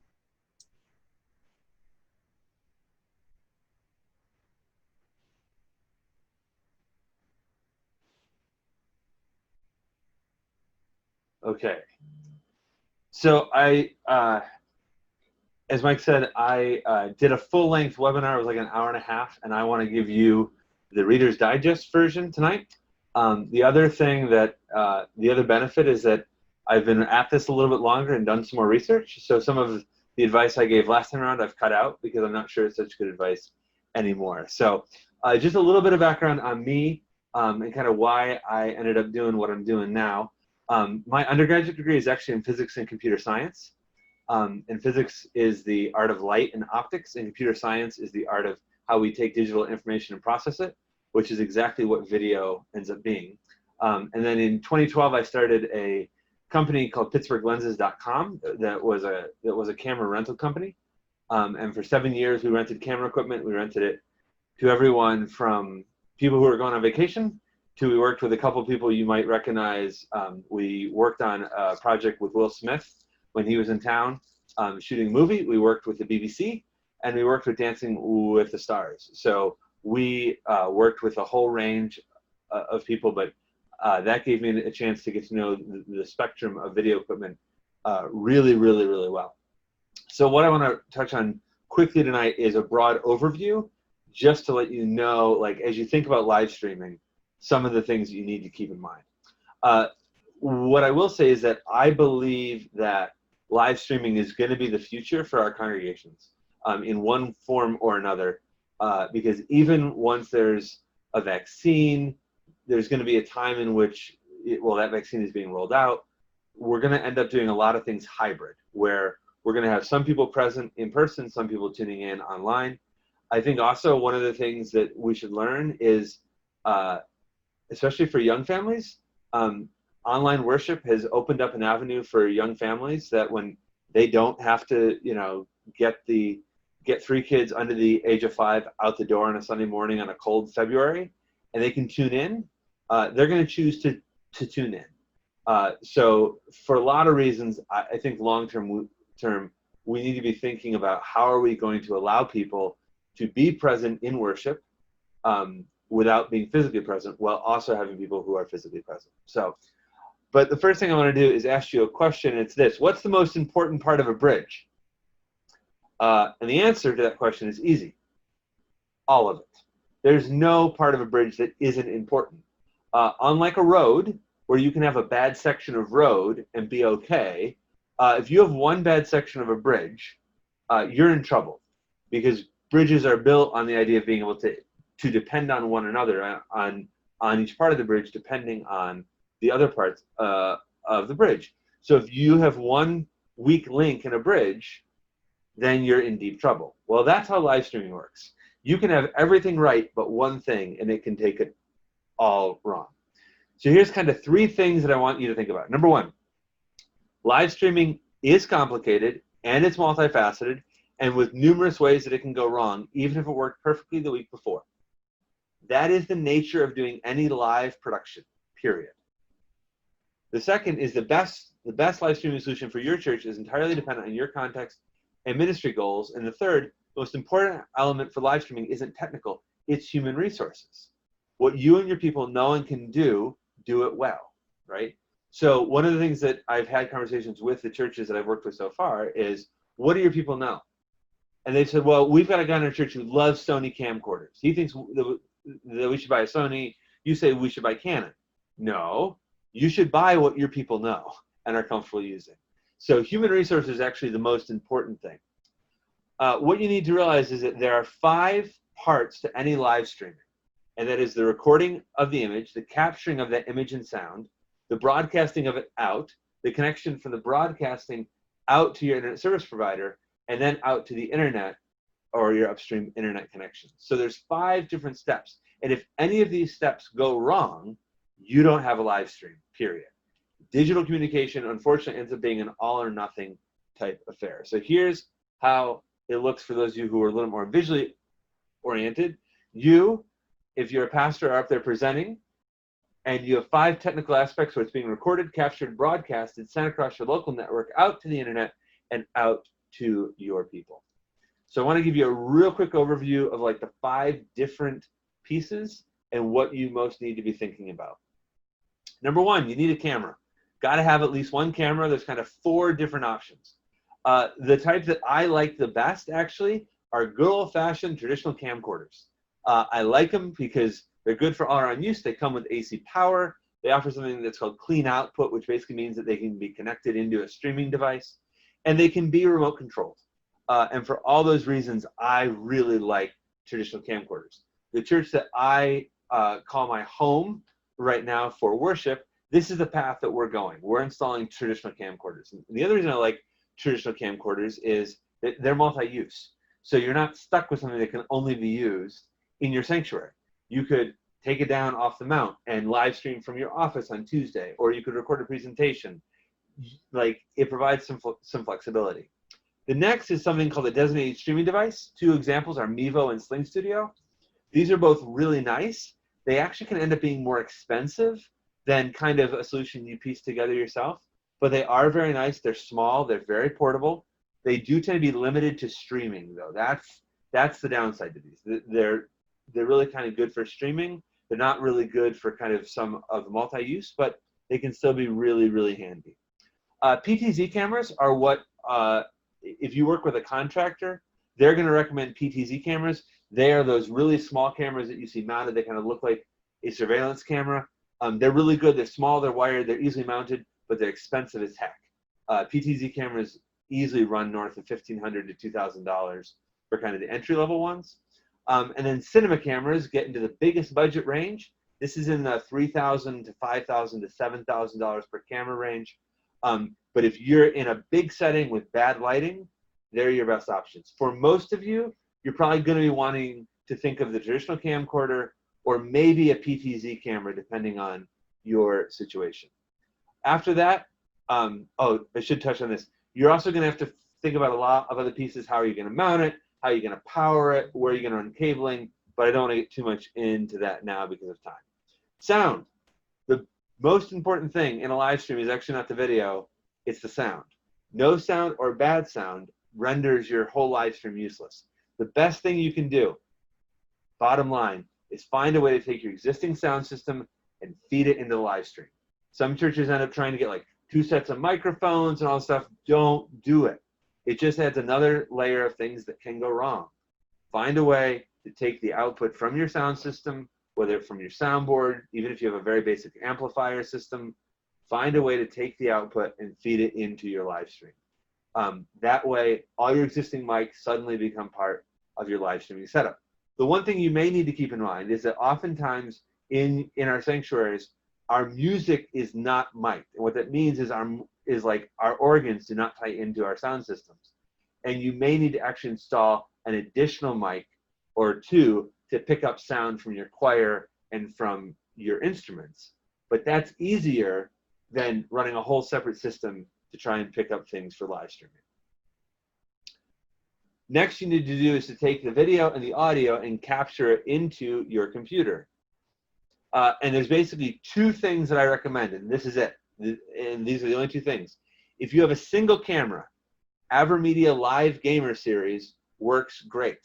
Okay. So as Mike said, I did a full-length webinar. It was like an hour and a half, and I want to give you the Reader's Digest version tonight. The other thing that, the other benefit is that I've been at this a little bit longer and done some more research. So some of the advice I gave last time around I've cut out because I'm not sure it's such good advice anymore. So just a little bit of background on me and kind of why I ended up doing what I'm doing now. My undergraduate degree is actually in physics and computer science. And physics is the art of light and optics, and computer science is the art of how we take digital information and process it, which is exactly what video ends up being. And then in 2012, I started a company called PittsburghLenses.com that was a camera rental company. And for 7 years, we rented camera equipment. We rented it to everyone from people who were going on vacation to we worked with a couple people you might recognize. We worked on a project with Will Smith when he was in town shooting a movie. We worked with the BBC, and we worked with Dancing with the Stars. So we worked with a whole range of people, but that gave me a chance to get to know the spectrum of video equipment really, really, really well. So what I want to touch on quickly tonight is a broad overview, just to let you know, like, as you think about live streaming, some of the things you need to keep in mind. What I will say is that I believe that live streaming is going to be the future for our congregations in one form or another, because even once there's a vaccine, there's going to be a time in which, that vaccine is being rolled out, we're going to end up doing a lot of things hybrid, where we're going to have some people present in person, some people tuning in online. I think also one of the things that we should learn is, especially for young families, online worship has opened up an avenue for young families that when they don't have to, get 3 kids under the age of 5 out the door on a Sunday morning on a cold February, and they can tune in, they're going to choose to tune in. So for a lot of reasons, I think long-term, we need to be thinking about how are we going to allow people to be present in worship without being physically present, while also having people who are physically present. So, but the first thing I want to do is ask you a question. It's this: what's the most important part of a bridge? And the answer to that question is easy. All of it. There's no part of a bridge that isn't important. Unlike a road, where you can have a bad section of road and be okay, if you have one bad section of a bridge, you're in trouble, because bridges are built on the idea of being able to depend on one another on each part of the bridge, depending on the other parts of the bridge. So if you have one weak link in a bridge, then you're in deep trouble. Well, that's how live streaming works. You can have everything right but one thing, and it can take it all wrong. So here's kind of 3 things that I want you to think about. Number 1, live streaming is complicated, and it's multifaceted, and with numerous ways that it can go wrong, even if it worked perfectly the week before. That is the nature of doing any live production, period. The second is the best live streaming solution for your church is entirely dependent on your context and ministry goals. And the third, most important element for live streaming isn't technical, it's human resources. What you and your people know and can do it well, right? So one of the things that I've had conversations with the churches that I've worked with so far is, what do your people know? And they said, well, we've got a guy in our church who loves Sony camcorders. He thinks that we should buy a Sony. You say we should buy Canon. No, you should buy what your people know and are comfortable using. So human resources is actually the most important thing. What you need to realize is that there are 5 parts to any live streaming. And that is the recording of the image, the capturing of that image and sound, the broadcasting of it out, the connection from the broadcasting out to your internet service provider, and then out to the internet or your upstream internet connection. So there's 5 different steps. And if any of these steps go wrong, you don't have a live stream, period. Digital communication, unfortunately, ends up being an all or nothing type affair. So here's how it looks for those of you who are a little more visually oriented. You, if you're a pastor, are up there presenting, and you have 5 technical aspects where it's being recorded, captured, broadcasted, sent across your local network, out to the internet, and out to your people. So I want to give you a real quick overview of like the 5 different pieces and what you most need to be thinking about. Number 1, you need a camera. Got to have at least one camera. There's kind of 4 different options. The type that I like the best, actually, are good old-fashioned traditional camcorders. I like them because they're good for all-around use. They come with AC power. They offer something that's called clean output, which basically means that they can be connected into a streaming device. And they can be remote controlled. And for all those reasons, I really like traditional camcorders. The church that I call my home right now for worship, this is the path that we're going. We're installing traditional camcorders. And the other reason I like traditional camcorders is that they're multi-use. So you're not stuck with something that can only be used in your sanctuary. You could take it down off the mount and live stream from your office on Tuesday, or you could record a presentation. Like, it provides some flexibility. The next is something called a designated streaming device. 2 examples are Mevo and Sling Studio. These are both really nice. They actually can end up being more expensive than kind of a solution you piece together yourself, but they are very nice. They're small, they're very portable. They do tend to be limited to streaming though. That's the downside to these. They're really kind of good for streaming. They're not really good for kind of some of the multi-use, but they can still be really, really handy. PTZ cameras are what, if you work with a contractor, they're going to recommend PTZ cameras. They are those really small cameras that you see mounted. They kind of look like a surveillance camera. They're really good. They're small, they're wired, they're easily mounted, but they're expensive as heck. PTZ cameras easily run north of $1,500 to $2,000 for kind of the entry-level ones. And then cinema cameras get into the biggest budget range. This is in the $3,000 to $5,000 to $7,000 per camera range. But if you're in a big setting with bad lighting, they're your best options. For most of you, you're probably going to be wanting to think of the traditional camcorder or maybe a PTZ camera, depending on your situation. After that, I should touch on this. You're also going to have to think about a lot of other pieces. How are you going to mount it? How are you going to power it? Where are you going to run cabling? But I don't want to get too much into that now because of time. Sound. The most important thing in a live stream is actually not the video, it's the sound. No sound or bad sound renders your whole live stream useless. The best thing you can do, bottom line, is find a way to take your existing sound system and feed it into the live stream. Some churches end up trying to get like 2 sets of microphones and all this stuff. Don't do it. It just adds another layer of things that can go wrong. Find a way to take the output from your sound system, whether from your soundboard, even if you have a very basic amplifier system, find a way to take the output and feed it into your live stream. That way, all your existing mics suddenly become part of your live streaming setup. The one thing you may need to keep in mind is that oftentimes in our sanctuaries, our music is not mic'd. And what that means is our organs do not tie into our sound systems. and you may need to actually install an additional mic or two to pick up sound from your choir and from your instruments. But that's easier than running a whole separate system to try and pick up things for live streaming. Next you need to do is to take the video and the audio and capture it into your computer. And there's basically two things that I recommend, and this is it. And these are the only two things. If you have a single camera, AverMedia Live Gamer Series works great.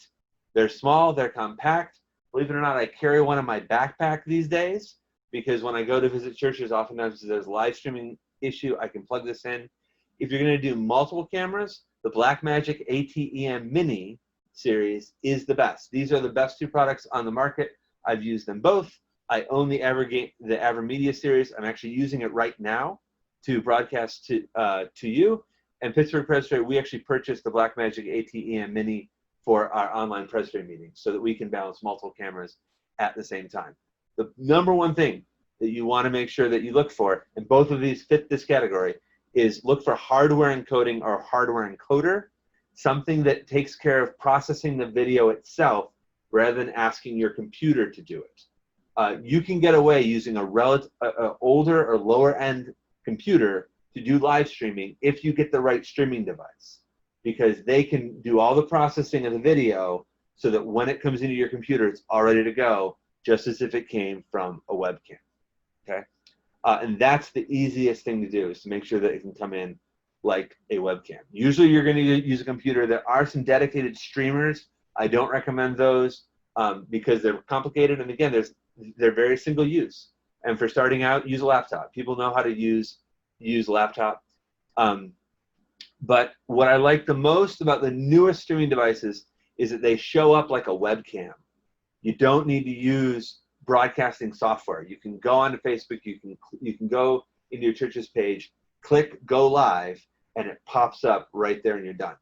They're small, they're compact. Believe it or not, I carry one in my backpack these days because when I go to visit churches, oftentimes there's a live streaming issue. I can plug this in. If you're going to do multiple cameras, the Blackmagic ATEM Mini series is the best. These are the best two products on the market. I've used them both. I own the AverMedia series. I'm actually using it right now to broadcast to you. And Pittsburgh Presbytery, we actually purchased the Blackmagic ATEM Mini for our online presbytery meetings so that we can balance multiple cameras at the same time. The number one thing that you want to make sure that you look for, and both of these fit this category, is look for hardware encoding or hardware encoder, something that takes care of processing the video itself rather than asking your computer to do it. You can get away using a older or lower end computer to do live streaming if you get the right streaming device, because they can do all the processing of the video so that when it comes into your computer, it's all ready to go, just as if it came from a webcam, okay? And that's the easiest thing to do, is to make sure that it can come in like a webcam. Usually you're going to use a computer. There are some dedicated streamers. I don't recommend those because they're complicated, and again, they're very single use. And for starting out, use a laptop. People know how to use a laptop. But what I like the most about the newest streaming devices is that they show up like a webcam. You don't need to use broadcasting software. You can go onto Facebook, you can go into your church's page, click go live, and it pops up right there and you're done.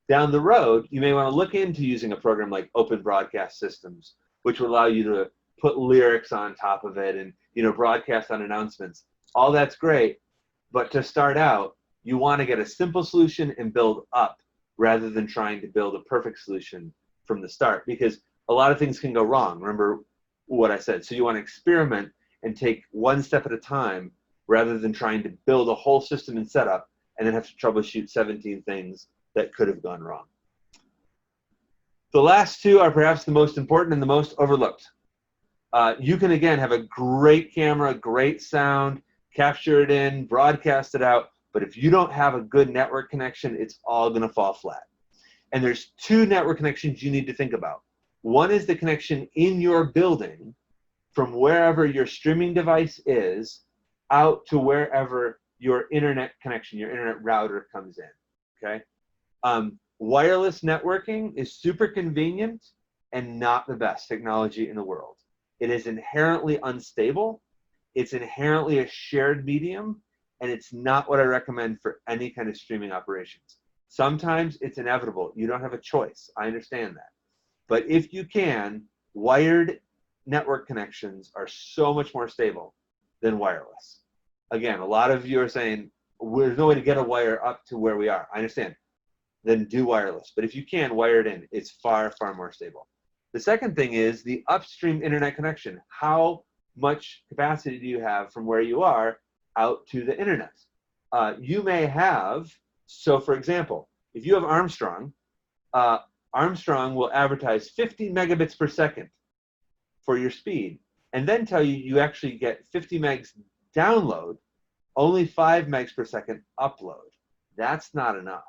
Down the road, you may want to look into using a program like Open Broadcast Systems, which will allow you to put lyrics on top of it and broadcast on announcements. All that's great, but to start out, you want to get a simple solution and build up rather than trying to build a perfect solution from the start, because a lot of things can go wrong. Remember what I said. So you want to experiment and take one step at a time rather than trying to build a whole system and setup and then have to troubleshoot 17 things that could have gone wrong. The last two are perhaps the most important and the most overlooked. You can, again, have a great camera, great sound, capture it in, broadcast it out, but if you don't have a good network connection, it's all going to fall flat. And there's two network connections you need to think about. One is the connection in your building from wherever your streaming device is out to wherever your internet connection, your internet router comes in, okay? Wireless networking is super convenient and not the best technology in the world. It is inherently unstable, it's inherently a shared medium, and it's not what I recommend for any kind of streaming operations. Sometimes it's inevitable. You don't have a choice. I understand that. But if you can, wired network connections are so much more stable than wireless. Again, a lot of you are saying, there's no way to get a wire up to where we are. I understand. Then do wireless. But if you can, wire it in. It's far, far more stable. The second thing is the upstream internet connection. How much capacity do you have from where you are out to the internet? You may have, so for example, if you have Armstrong, Armstrong will advertise 50 megabits per second for your speed, and then tell you you actually get 50 megs download, only 5 megs per second upload. That's not enough.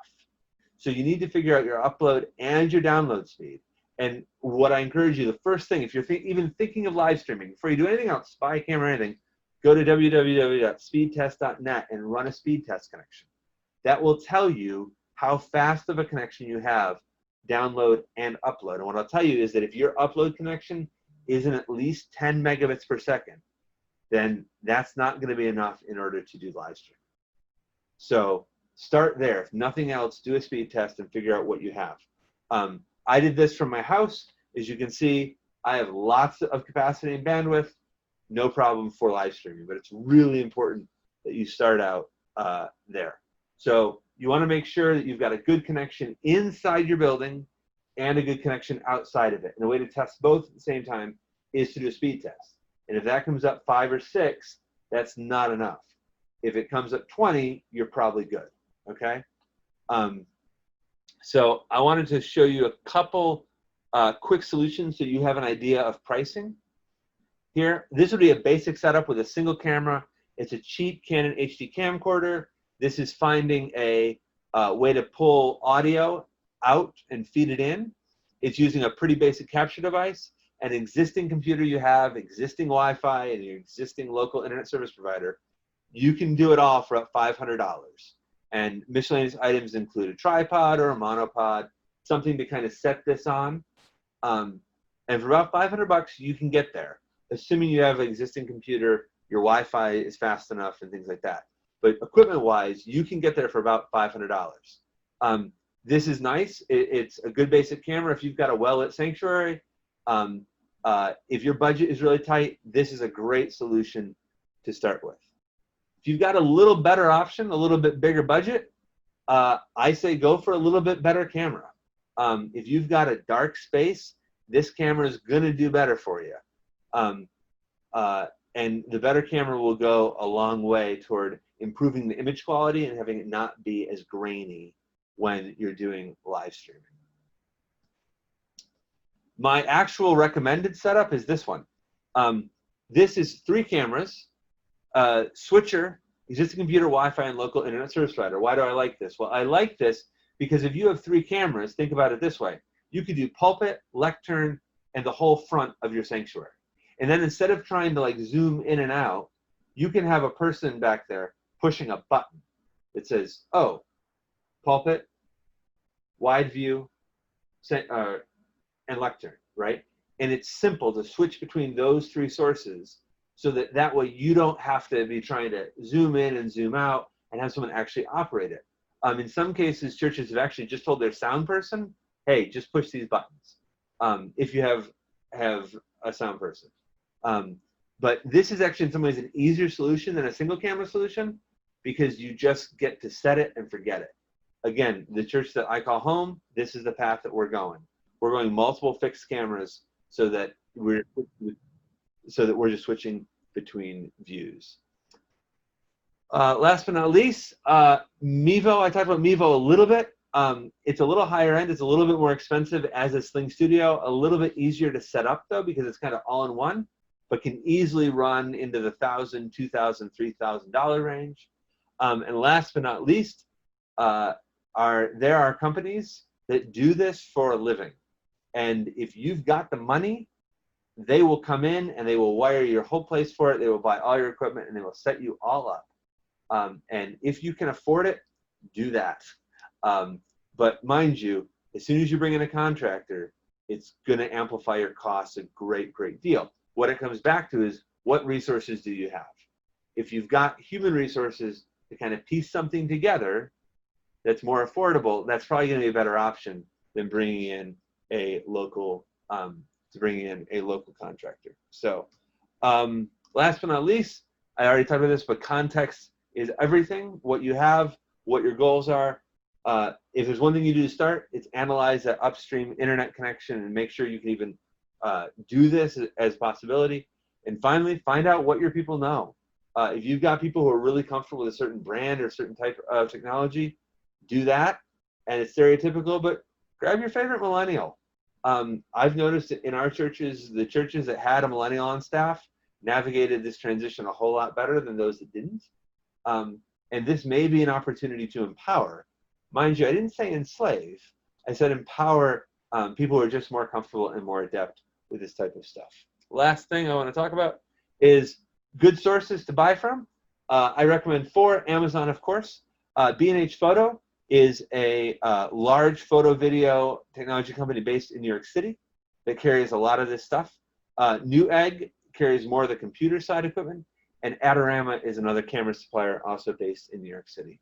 So you need to figure out your upload and your download speed. And what I encourage you, the first thing, if you're even thinking of live streaming, before you do anything else, buy a camera or anything, go to www.speedtest.net and run a speed test connection. That will tell you how fast of a connection you have, download and upload. And what I'll tell you is that if your upload connection isn't at least 10 megabits per second, then that's not going to be enough in order to do live streaming. So start there. If nothing else, do a speed test and figure out what you have. I did this from my house. As you can see, I have lots of capacity and bandwidth, no problem for live streaming, but it's really important that you start out there. So you want to make sure that you've got a good connection inside your building and a good connection outside of it. And the way to test both at the same time is to do a speed test. And if that comes up 5 or 6, that's not enough. If it comes up 20, you're probably good, okay? So I wanted to show you a couple quick solutions so you have an idea of pricing. Here, this would be a basic setup with a single camera. It's a cheap Canon HD camcorder. This is finding a way to pull audio out and feed it in. It's using a pretty basic capture device, an existing computer you have, existing Wi-Fi, and your existing local internet service provider. You can do it all for about $500. And miscellaneous items include a tripod or a monopod, something to kind of set this on. And for about $500, you can get there, assuming you have an existing computer, your Wi-Fi is fast enough, and things like that. But equipment-wise, you can get there for about $500. This is nice. It's a good basic camera if you've got a well-lit sanctuary. If your budget is really tight, this is a great solution to start with. If you've got a little better option, a little bit bigger budget, I say go for a little bit better camera. If you've got a dark space, this camera is going to do better for you. And the better camera will go a long way toward improving the image quality and having it not be as grainy when you're doing live streaming. My actual recommended setup is this one. This is 3 cameras, switcher, existing computer, Wi-Fi, and local internet service provider. Why do I like this? Well, I like this because if you have 3 cameras, think about it this way. You could do pulpit, lectern, and the whole front of your sanctuary. And then instead of trying to like zoom in and out, you can have a person back there pushing a button that says, oh, pulpit, wide view, and lectern, right? And it's simple to switch between those 3 sources so that way you don't have to be trying to zoom in and zoom out and have someone actually operate it. In some cases, churches have actually just told their sound person, hey, just push these buttons if you have a sound person. But this is actually in some ways an easier solution than a single camera solution because you just get to set it and forget it. Again, the church that I call home, this is the path that we're going. We're going multiple fixed cameras so that we're just switching between views. Last but not least, Mevo. I talked about Mevo a little bit. It's a little higher end. It's a little bit more expensive as a Sling Studio. A little bit easier to set up though because it's kind of all in one, but can easily run into the $1,000, $2,000, $3,000 range. And last but not least, there are companies that do this for a living. And if you've got the money, they will come in and they will wire your whole place for it. They will buy all your equipment and they will set you all up. And if you can afford it, do that. But mind you, as soon as you bring in a contractor, it's going to amplify your costs a great, great deal. What it comes back to is what resources do you have? If you've got human resources to kind of piece something together that's more affordable, that's probably going to be a better option than bringing in a local contractor. So last but not least, I already talked about this, but context is everything. What you have, what your goals are. If there's one thing you do to start, it's analyze that upstream internet connection and make sure you can even do this as a possibility. And finally, find out what your people know. If you've got people who are really comfortable with a certain brand or a certain type of technology, do that. And it's stereotypical, but grab your favorite millennial. I've noticed in our churches, the churches that had a millennial on staff navigated this transition a whole lot better than those that didn't. And this may be an opportunity to empower. Mind you, I didn't say enslave. I said empower people who are just more comfortable and more adept with this type of stuff. Last thing I want to talk about is good sources to buy from. I recommend 4, Amazon, of course. B&H Photo is a large photo video technology company based in New York City that carries a lot of this stuff. Newegg carries more of the computer side equipment, and Adorama is another camera supplier also based in New York City.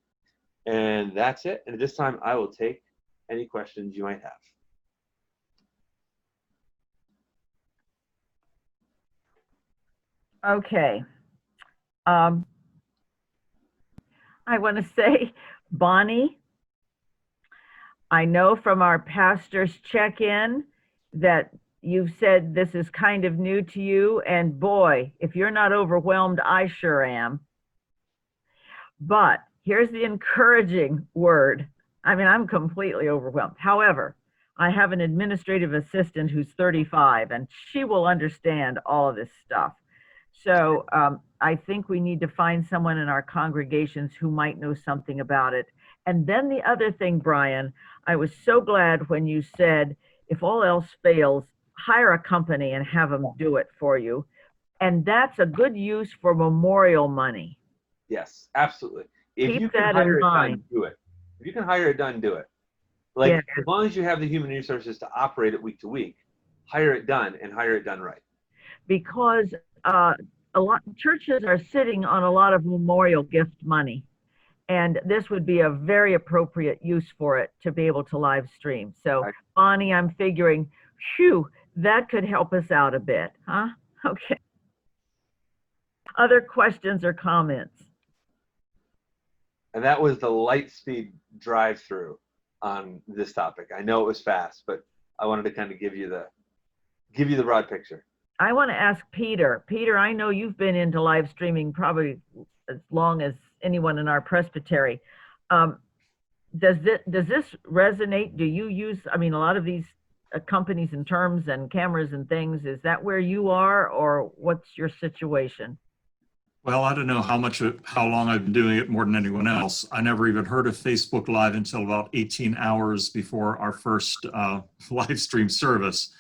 And that's it. And at this time, I will take any questions you might have. Okay. I want to say, Bonnie, I know from our pastor's check-in that you've said this is kind of new to you, and boy, if you're not overwhelmed, I sure am. But here's the encouraging word. I mean, I'm completely overwhelmed. However, I have an administrative assistant who's 35, and she will understand all of this stuff. So I think we need to find someone in our congregations who might know something about it. And then the other thing, Brian, I was so glad when you said, if all else fails, hire a company and have them do it for you. And that's a good use for memorial money. Yes, absolutely. If Keep you can that hire in it done, mind. do it. If you can hire it done, do it. Like, Yeah. as long as you have the human resources to operate it week to week, hire it done and hire it done right. Because a lot churches are sitting on a lot of memorial gift money, and this would be a very appropriate use for it to be able to live stream. So, Right. Bonnie, I'm figuring, phew, that could help us out a bit, huh? Okay. Other questions or comments? And that was the light speed drive through on this topic. I know it was fast, but I wanted to kind of give you the broad picture. I want to ask Peter. Peter, I know you've been into live streaming probably as long as anyone in our presbytery. Does this resonate? Do you use, I mean, a lot of these companies and terms and cameras and things, is that where you are, or what's your situation? Well, I don't know how long I've been doing it more than anyone else. I never even heard of Facebook Live until about 18 hours before our first live stream service.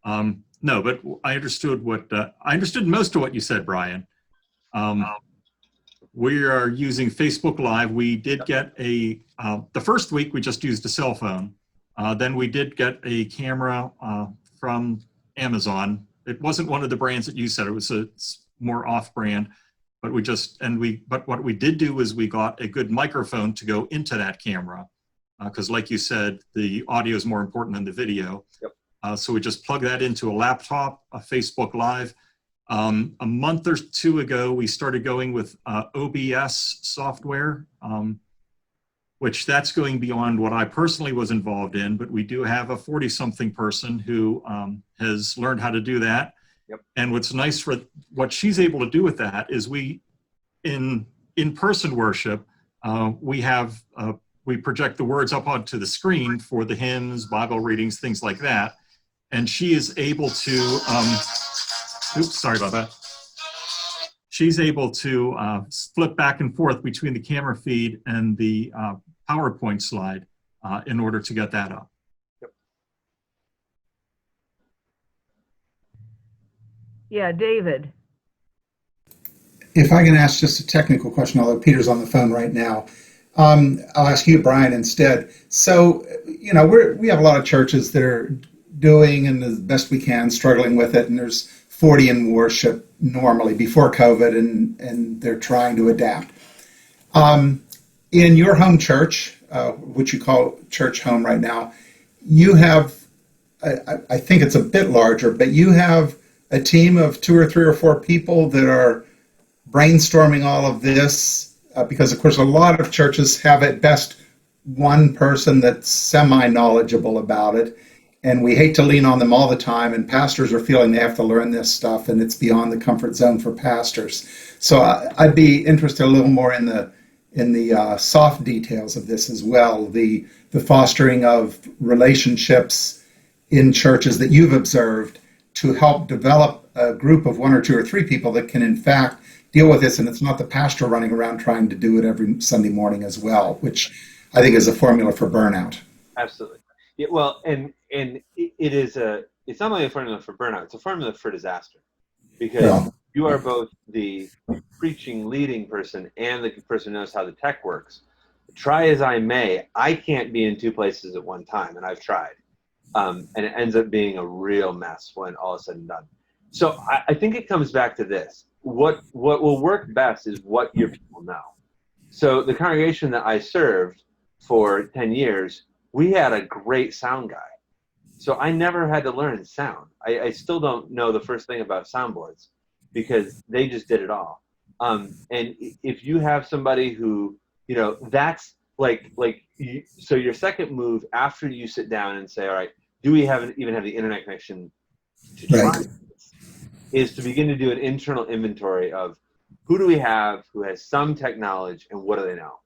No, but I understood most of what you said, Brian. We are using Facebook Live. We did get the first week we just used a cell phone. Then we did get a camera from Amazon. It wasn't one of the brands that you said. It's more off-brand. But what we did do is we got a good microphone to go into that camera, because like you said, the audio is more important than the video. Yep. So we just plug that into a laptop, a Facebook Live. A month or two ago, we started going with OBS software, which that's going beyond what I personally was involved in, but we do have a 40-something person who has learned how to do that. Yep. And what's nice for what she's able to do with that is in-person worship, we project the words up onto the screen for the hymns, Bible readings, things like that. And she is able to, oops, sorry about that. She's able to flip back and forth between the camera feed and the PowerPoint slide in order to get that up. Yeah, David. If I can ask just a technical question, although Peter's on the phone right now, I'll ask you, Brian, instead. So, we have a lot of churches that are doing, and the best we can, struggling with it, and there's 40 in worship normally before COVID, and they're trying to adapt. In your home church, which you call church home right now, you have, I think it's a bit larger, but you have a team of 2 or 3 or 4 people that are brainstorming all of this, because of course a lot of churches have at best one person that's semi-knowledgeable about it, and we hate to lean on them all the time, and pastors are feeling they have to learn this stuff, and it's beyond the comfort zone for pastors. So I'd be interested a little more in the soft details of this as well, the fostering of relationships in churches that you've observed to help develop a group of 1 or 2 or 3 people that can in fact deal with this, and it's not the pastor running around trying to do it every Sunday morning as well, which I think is a formula for burnout. Absolutely. Yeah, well, and it's not only a formula for burnout, it's a formula for disaster, because you are both the preaching, leading person and the person who knows how the tech works. Try as I may, I can't be in 2 places at one time, and I've tried. And it ends up being a real mess when all is said and done. So I think it comes back to this. What will work best is what your people know. So the congregation that I served for 10 years, we had a great sound guy. So I never had to learn sound. I still don't know the first thing about soundboards because they just did it all. And if you have somebody who, that's so your second move after you sit down and say, all right, do we even have the internet connection to try Right. this, is to begin to do an internal inventory of who do we have who has some tech knowledge and what do they know.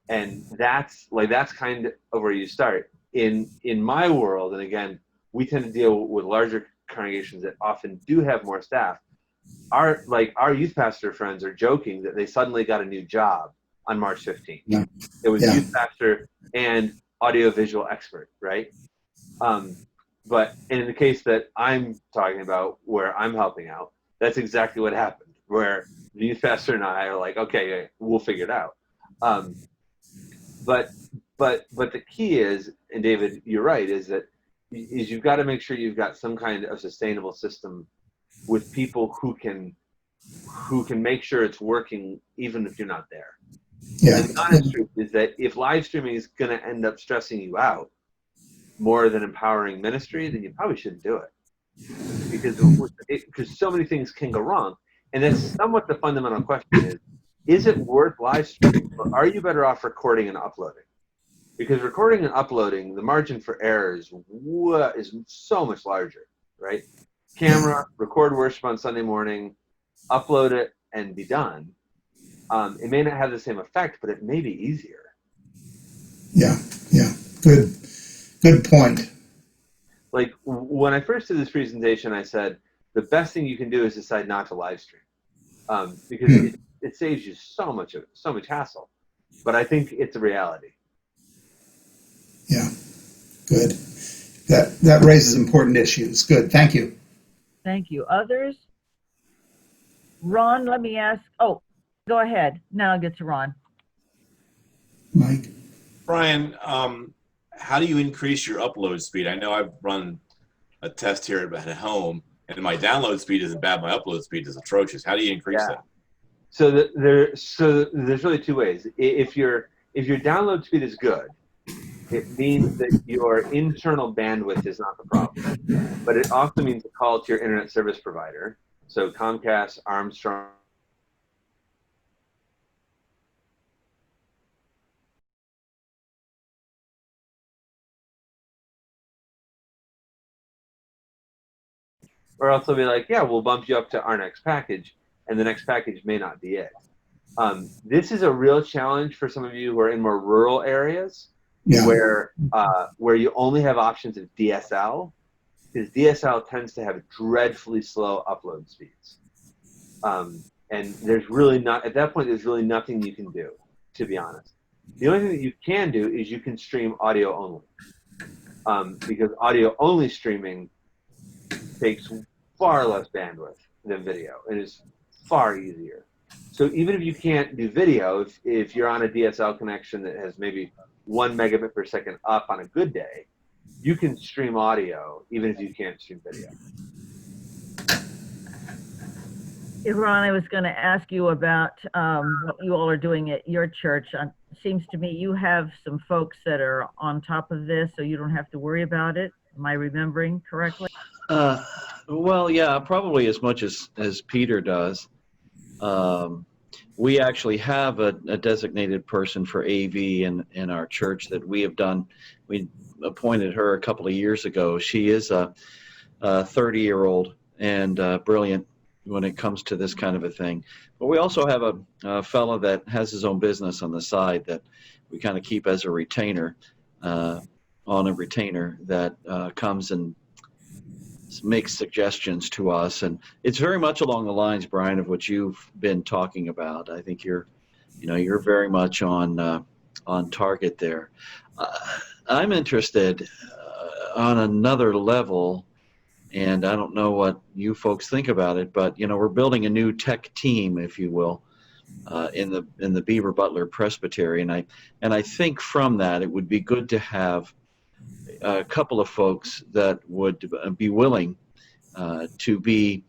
And that's kind of where you start. In my world, and again, we tend to deal with larger congregations that often do have more staff. Our youth pastor friends are joking that they suddenly got a new job on March 15th. Yeah. It was Yeah. youth pastor and audiovisual expert, right? But in the case that I'm talking about, where I'm helping out, that's exactly what happened. Where the youth pastor and I are like, okay, we'll figure it out. But the key is, and David, you're right, is you've got to make sure you've got some kind of sustainable system with people who can make sure it's working even if you're not there. Yeah. And the honest truth is that if live streaming is going to end up stressing you out more than empowering ministry, then you probably shouldn't do it, because so many things can go wrong. And that's somewhat the fundamental question: is it worth live streaming, or are you better off recording and uploading? Because recording and uploading, the margin for error is so much larger, right? Camera, record worship on Sunday morning, upload it, and be done. It may not have the same effect, but it may be easier. Yeah. Good point. Like when I first did this presentation, I said the best thing you can do is decide not to live stream, because it saves you so much hassle. But I think it's a reality. Yeah. Good. That raises important issues. Good. Thank you. Thank you. Others? Ron, let me ask. Oh, go ahead. Now I'll get to Ron. Mike. Brian, how do you increase your upload speed? I know I've run a test here at home, and my download speed isn't bad. My upload speed is atrocious. How do you increase that? So there's really two ways. If your download speed is good, it means that your internal bandwidth is not the problem. But it also means a call to your internet service provider. So Comcast, Armstrong, or else they'll be like, yeah, we'll bump you up to our next package, and the next package may not be it. This is a real challenge for some of you who are in more rural areas, where you only have options of DSL, because DSL tends to have dreadfully slow upload speeds. And there's really not, at that point, there's really nothing you can do, to be honest. The only thing that you can do is you can stream audio only, because audio only streaming takes far less bandwidth than video and is far easier. So even if you can't do video, if you're on a DSL connection that has maybe 1 megabit per second up on a good day, you can stream audio even if you can't stream video. Ron, I was going to ask you about what you all are doing at your church. Seems to me you have some folks that are on top of this, so you don't have to worry about it. Am I remembering correctly? Well, yeah, probably as much as Peter does. We actually have a designated person for AV in our church that we have done. We appointed her a couple of years ago. She is a 30-year-old and brilliant when it comes to this kind of a thing. But we also have a fellow that has his own business on the side that we kind of keep as a retainer, on a retainer that comes and makes suggestions to us. And it's very much along the lines, Brian, of what you've been talking about. I think you're very much on target there. I'm interested on another level, and I don't know what you folks think about it, but we're building a new tech team, if you will, in the Beaver Butler Presbytery, and I think from that it would be good to have a couple of folks that would be willing to be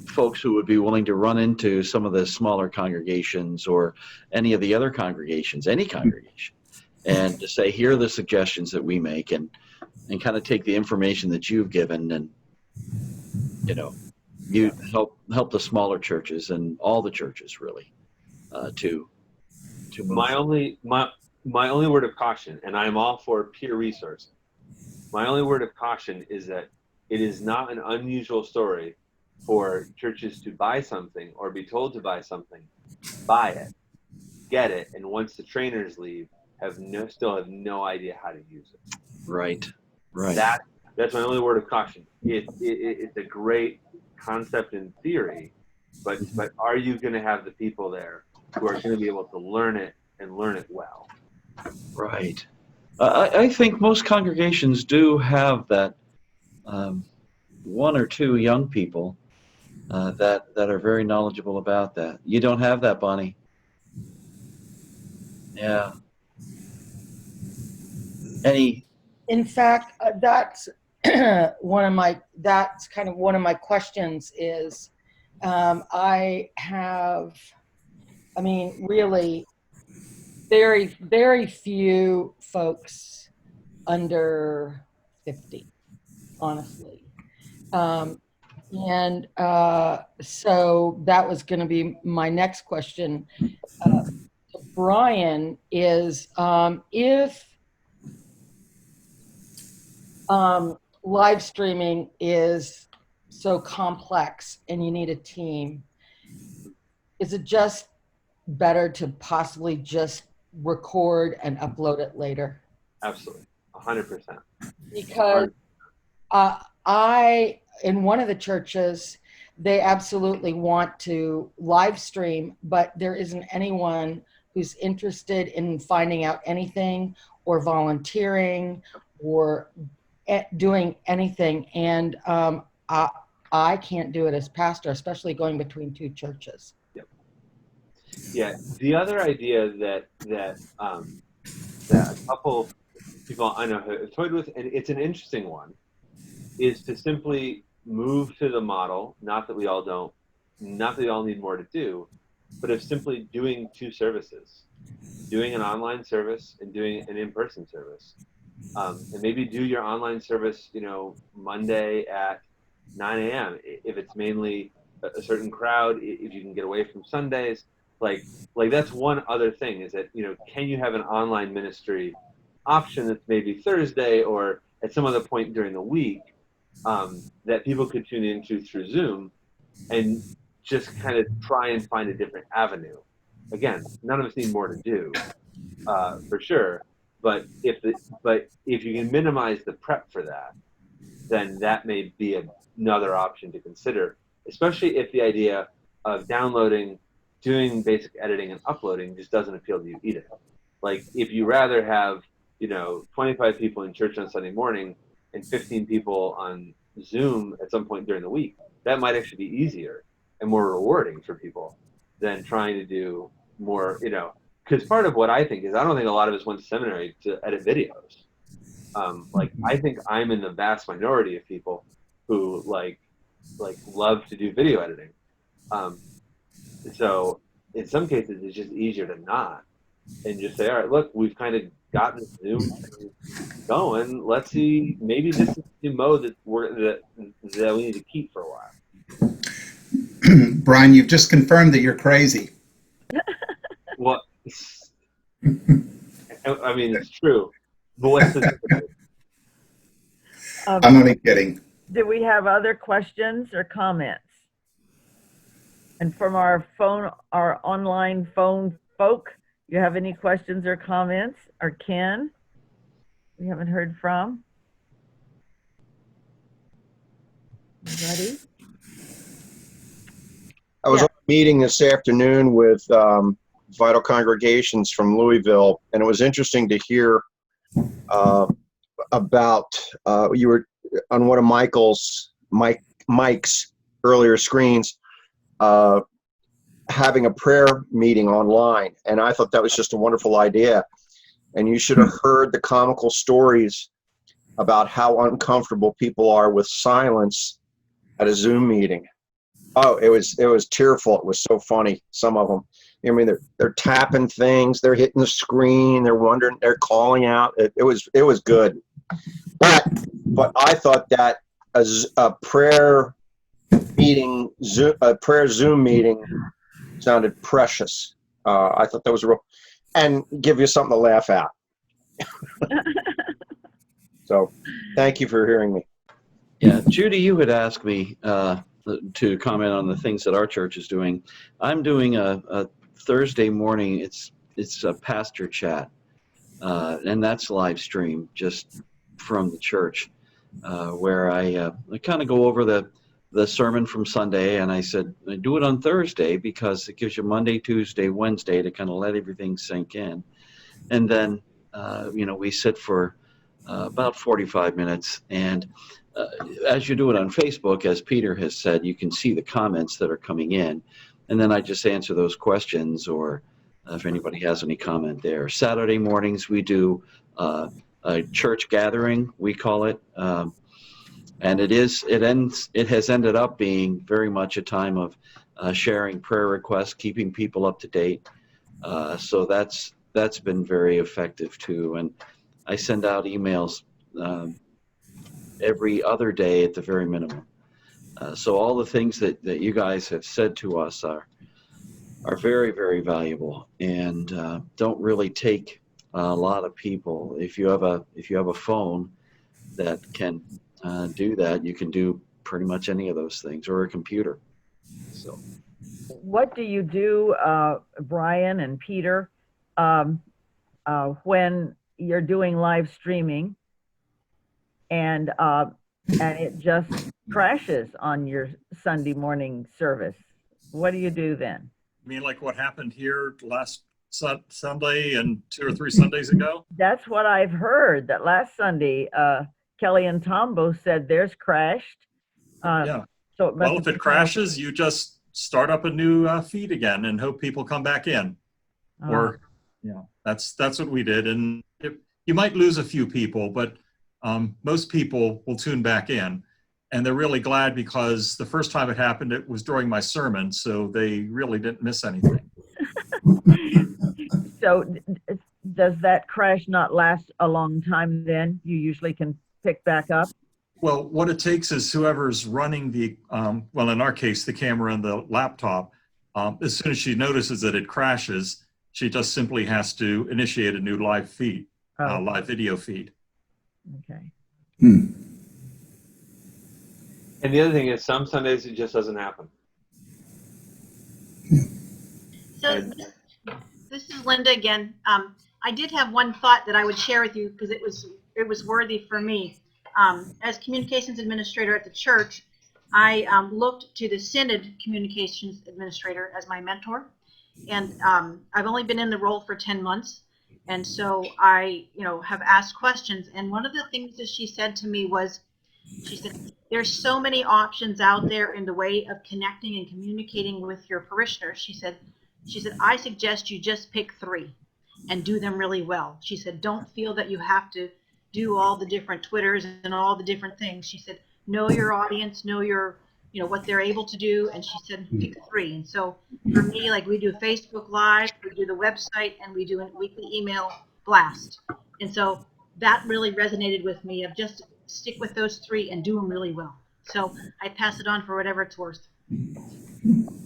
folks who would be willing to run into some of the smaller congregations or any of the other congregations, any congregation, and to say, here are the suggestions that we make, and kind of take the information that you've given, and you help the smaller churches and all the churches really to to move. My only word of caution, and I'm all for peer resourcing. My only word of caution is that it is not an unusual story for churches to buy something or be told to buy something, buy it, get it, and once the trainers leave, still have no idea how to use it. Right. Right. That's my only word of caution. It's a great concept in theory, but are you going to have the people there who are going to be able to learn it and learn it well? Right. I think most congregations do have that one or two young people that are very knowledgeable about that. You don't have that, Bonnie. Yeah. Any? In fact, that's that's kind of one of my questions is, really very, very few folks under 50, honestly. So that was going to be my next question. Brian, is if live streaming is so complex and you need a team, is it just better to possibly just record and upload it later? Absolutely, 100%. Because in one of the churches, they absolutely want to live stream, but there isn't anyone who's interested in finding out anything or volunteering or doing anything. And I can't do it as pastor, especially going between two churches. Yep. Yeah. The other idea that a couple people I know have toyed with, and it's an interesting one, is to simply move to the model. Not that we all need more to do, but of simply doing two services, doing an online service and doing an in-person service. And maybe do your online service, Monday at 9 a.m. if it's mainly a certain crowd, if you can get away from Sundays. Like that's one other thing is that, can you have an online ministry option that's maybe Thursday or at some other point during the week that people could tune into through Zoom and just kind of try and find a different avenue. Again, none of us need more to do, for sure. But if you can minimize the prep for that, then that may be another option to consider, especially if the idea of downloading, doing basic editing and uploading just doesn't appeal to you either. Like if you rather have, 25 people in church on Sunday morning and 15 people on Zoom at some point during the week, that might actually be easier and more rewarding for people than trying to do more, because part of what I think is I don't think a lot of us went to seminary to edit videos. I think I'm in the vast minority of people who love to do video editing. So in some cases it's just easier to not and just say, all right, look, we've kind of gotten this Zoom thing going. Let's see, maybe this is the mode that we need to keep for a while. Brian, you've just confirmed that you're crazy. Well, I mean, it's true. But what's the difference? I'm only kidding. Do we have other questions or comments? And from our online phone folk, you have any questions or comments? Or Ken, we haven't heard from. Ready? I was on a meeting this afternoon with Vital Congregations from Louisville, and it was interesting to hear about you were on one of Mike's earlier screens having a prayer meeting online, and I thought that was just a wonderful idea. And you should have heard the comical stories about how uncomfortable people are with silence at a Zoom meeting. Oh, it was tearful. It was so funny. Some of them, I mean, they're tapping things, they're hitting the screen, they're wondering, they're calling out. It was good, but I thought that a prayer meeting, a prayer Zoom meeting, sounded precious. I thought that was real. and give you something to laugh at. So thank you for hearing me. Yeah, Judy, you had asked me to comment on the things that our church is doing. I'm doing a Thursday morning. It's a pastor chat, and that's live stream just from the church, where I kind of go over the sermon from Sunday, and I said I do it on Thursday because it gives you Monday, Tuesday, Wednesday to kind of let everything sink in, and then we sit for about 45 minutes, and uh, as you do it on Facebook, as Peter has said, you can see the comments that are coming in, and then I just answer those questions, or if anybody has any comment there. Saturday mornings we do a church gathering, we call it, and it has ended up being very much a time of sharing prayer requests, keeping people up to date. So that's been very effective too, and I send out emails every other day at the very minimum. So all the things that you guys have said to us are very, very valuable, and don't really take a lot of people. If you have a phone that can do that, you can do pretty much any of those things, or a computer. So What do you do, Brian and Peter, when you're doing live streaming and it just crashes on your Sunday morning service? What do you do then? I mean, like what happened here last Sunday and 2 or 3 Sundays ago? That's what I've heard, that last Sunday, Kelly and Tom both said theirs crashed. Yeah. So it must Well, have if been it crashes, you just start up a new feed again and hope people come back in. Or, that's what we did. And you might lose a few people, but most people will tune back in. And they're really glad because the first time it happened, it was during my sermon, so they really didn't miss anything. So does that crash not last a long time then? You usually can pick back up? Well, what it takes is whoever's running the, well, in our case, the camera and the laptop, as soon as she notices that it crashes, she just simply has to initiate a new live feed, live video feed. Okay. And the other thing is, some Sundays it just doesn't happen. So this is Linda again. I did have one thought that I would share with you because it was worthy for me. As communications administrator at the church, I looked to the Synod communications administrator as my mentor, and I've only been in the role for 10 months, and so I, have asked questions. And one of the things that she said to me was, she said, "There's so many options out there in the way of connecting and communicating with your parishioners." She said, "I suggest you just pick 3 and do them really well." She said, "Don't feel that you have to do all the different Twitters and all the different things." She said, "Know your audience, know your, what they're able to do." And she said, pick 3. And so for me, like, we do Facebook Live, we do the website, and we do a weekly email blast. And so that really resonated with me, of just stick with those 3 and do them really well. So I pass it on for whatever it's worth.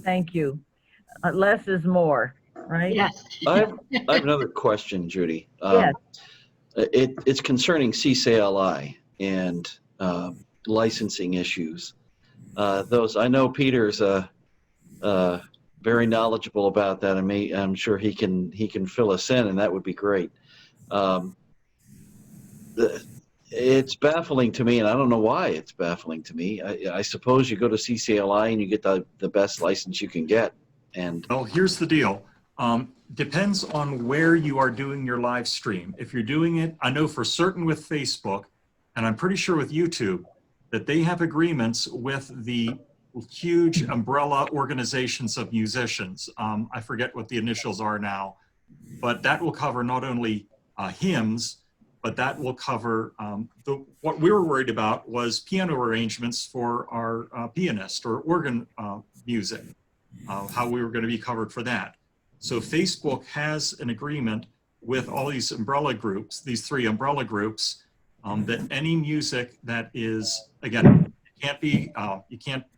Thank you. Less is more, right? Yes. I have another question, Judy. Yes. It's concerning CCLI and licensing issues. I know Peter's very knowledgeable about that, and I'm sure he can fill us in, and that would be great. It's baffling to me, and I don't know why it's baffling to me. I suppose you go to CCLI and you get the best license you can get. And well, here's the deal. Depends on where you are doing your live stream. If you're doing it, I know for certain with Facebook, and I'm pretty sure with YouTube, that they have agreements with the huge umbrella organizations of musicians. I forget what the initials are now, but that will cover not only hymns, but that will cover, what we were worried about was piano arrangements for our pianist, or organ music, how we were going to be covered for that. So Facebook has an agreement with all these umbrella groups, these 3 umbrella groups, that any music that is, again, you can't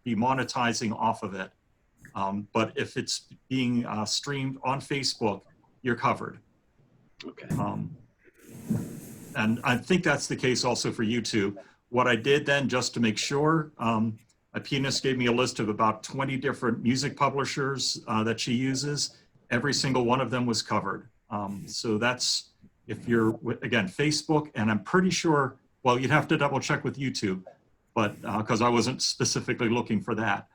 be monetizing off of it. But if it's being streamed on Facebook, you're covered. Okay. And I think that's the case also for YouTube. What I did then, just to make sure, a pianist gave me a list of about 20 different music publishers that she uses. Every single one of them was covered. So that's, if you're, again, Facebook, and I'm pretty sure, well, you'd have to double check with YouTube, but because I wasn't specifically looking for that,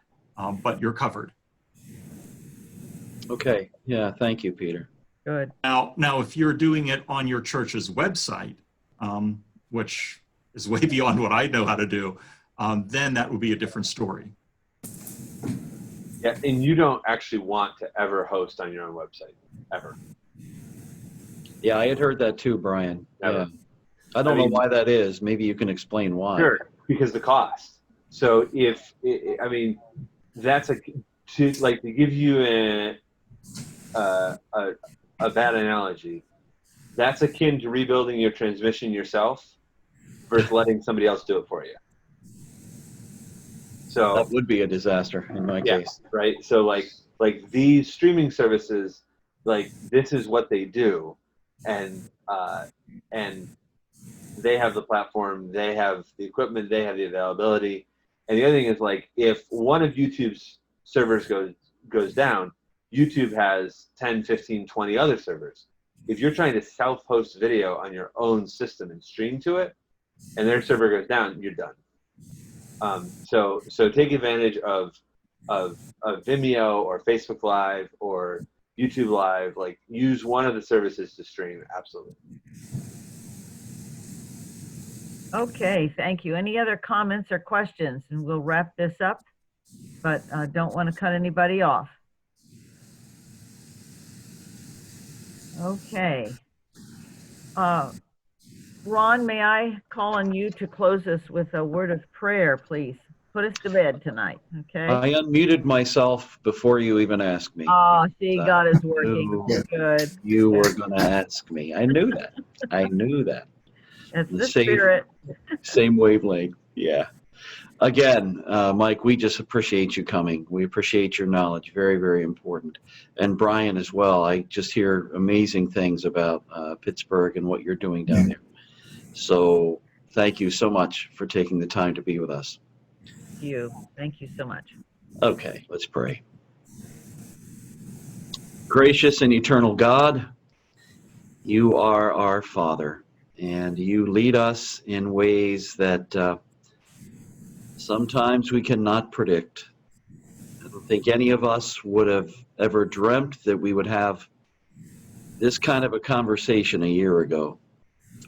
but you're covered. Okay. Yeah. Thank you, Peter. Good. Now, if you're doing it on your church's website, which is way beyond what I know how to do, then that would be a different story. Yeah, and you don't actually want to ever host on your own website, ever. Yeah, I had heard that too, Brian. Ever. Yeah. I don't know why that is. Maybe you can explain why. Sure, because the cost. So if, I mean, that's to give you a bad analogy, that's akin to rebuilding your transmission yourself versus letting somebody else do it for you. So that would be a disaster in my case. Right. So like these streaming services, like this is what they do, and they have the platform, they have the equipment, they have the availability. And the other thing is, like, if one of YouTube's servers goes down, YouTube has 10, 15, 20 other servers. If you're trying to self-host video on your own system and stream to it, and their server goes down, you're done. So take advantage of Vimeo or Facebook Live or YouTube Live. Like, use one of the services to stream. Absolutely. Okay, thank you. Any other comments or questions? And we'll wrap this up, but don't want to cut anybody off. Okay. Ron, may I call on you to close us with a word of prayer, please? Put us to bed tonight, okay? I unmuted myself before you even asked me. Oh, see, God is working. Good. You were going to ask me. I knew that. I knew that. It's the spirit. Same wavelength. Yeah. Again, Mike, we just appreciate you coming. We appreciate your knowledge. Very, very important. And Brian as well. I just hear amazing things about Pittsburgh and what you're doing down there. So thank you so much for taking the time to be with us. Thank you so much. Okay, let's pray. Gracious and eternal God, you are our Father, and you lead us in ways that sometimes we cannot predict. I don't think any of us would have ever dreamt that we would have this kind of a conversation a year ago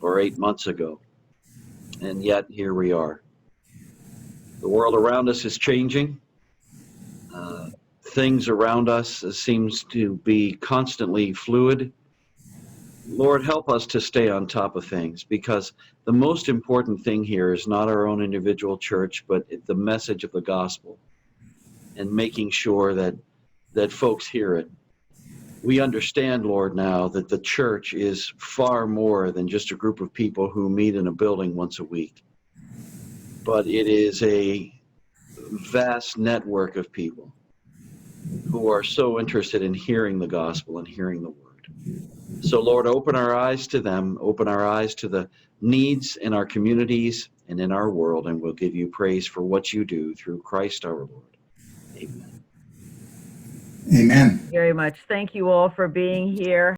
or 8 months ago, and yet here we are. The world around us is changing. Things around us seems to be constantly fluid. Lord, help us to stay on top of things, because the most important thing here is not our own individual church, but the message of the gospel, and making sure that folks hear it. We understand, Lord, now that the church is far more than just a group of people who meet in a building once a week, but it is a vast network of people who are so interested in hearing the gospel and hearing the word. So, Lord, open our eyes to them, open our eyes to the needs in our communities and in our world, and we'll give you praise for what you do through Christ our Lord. Amen. Amen. Very much. Thank you all for being here.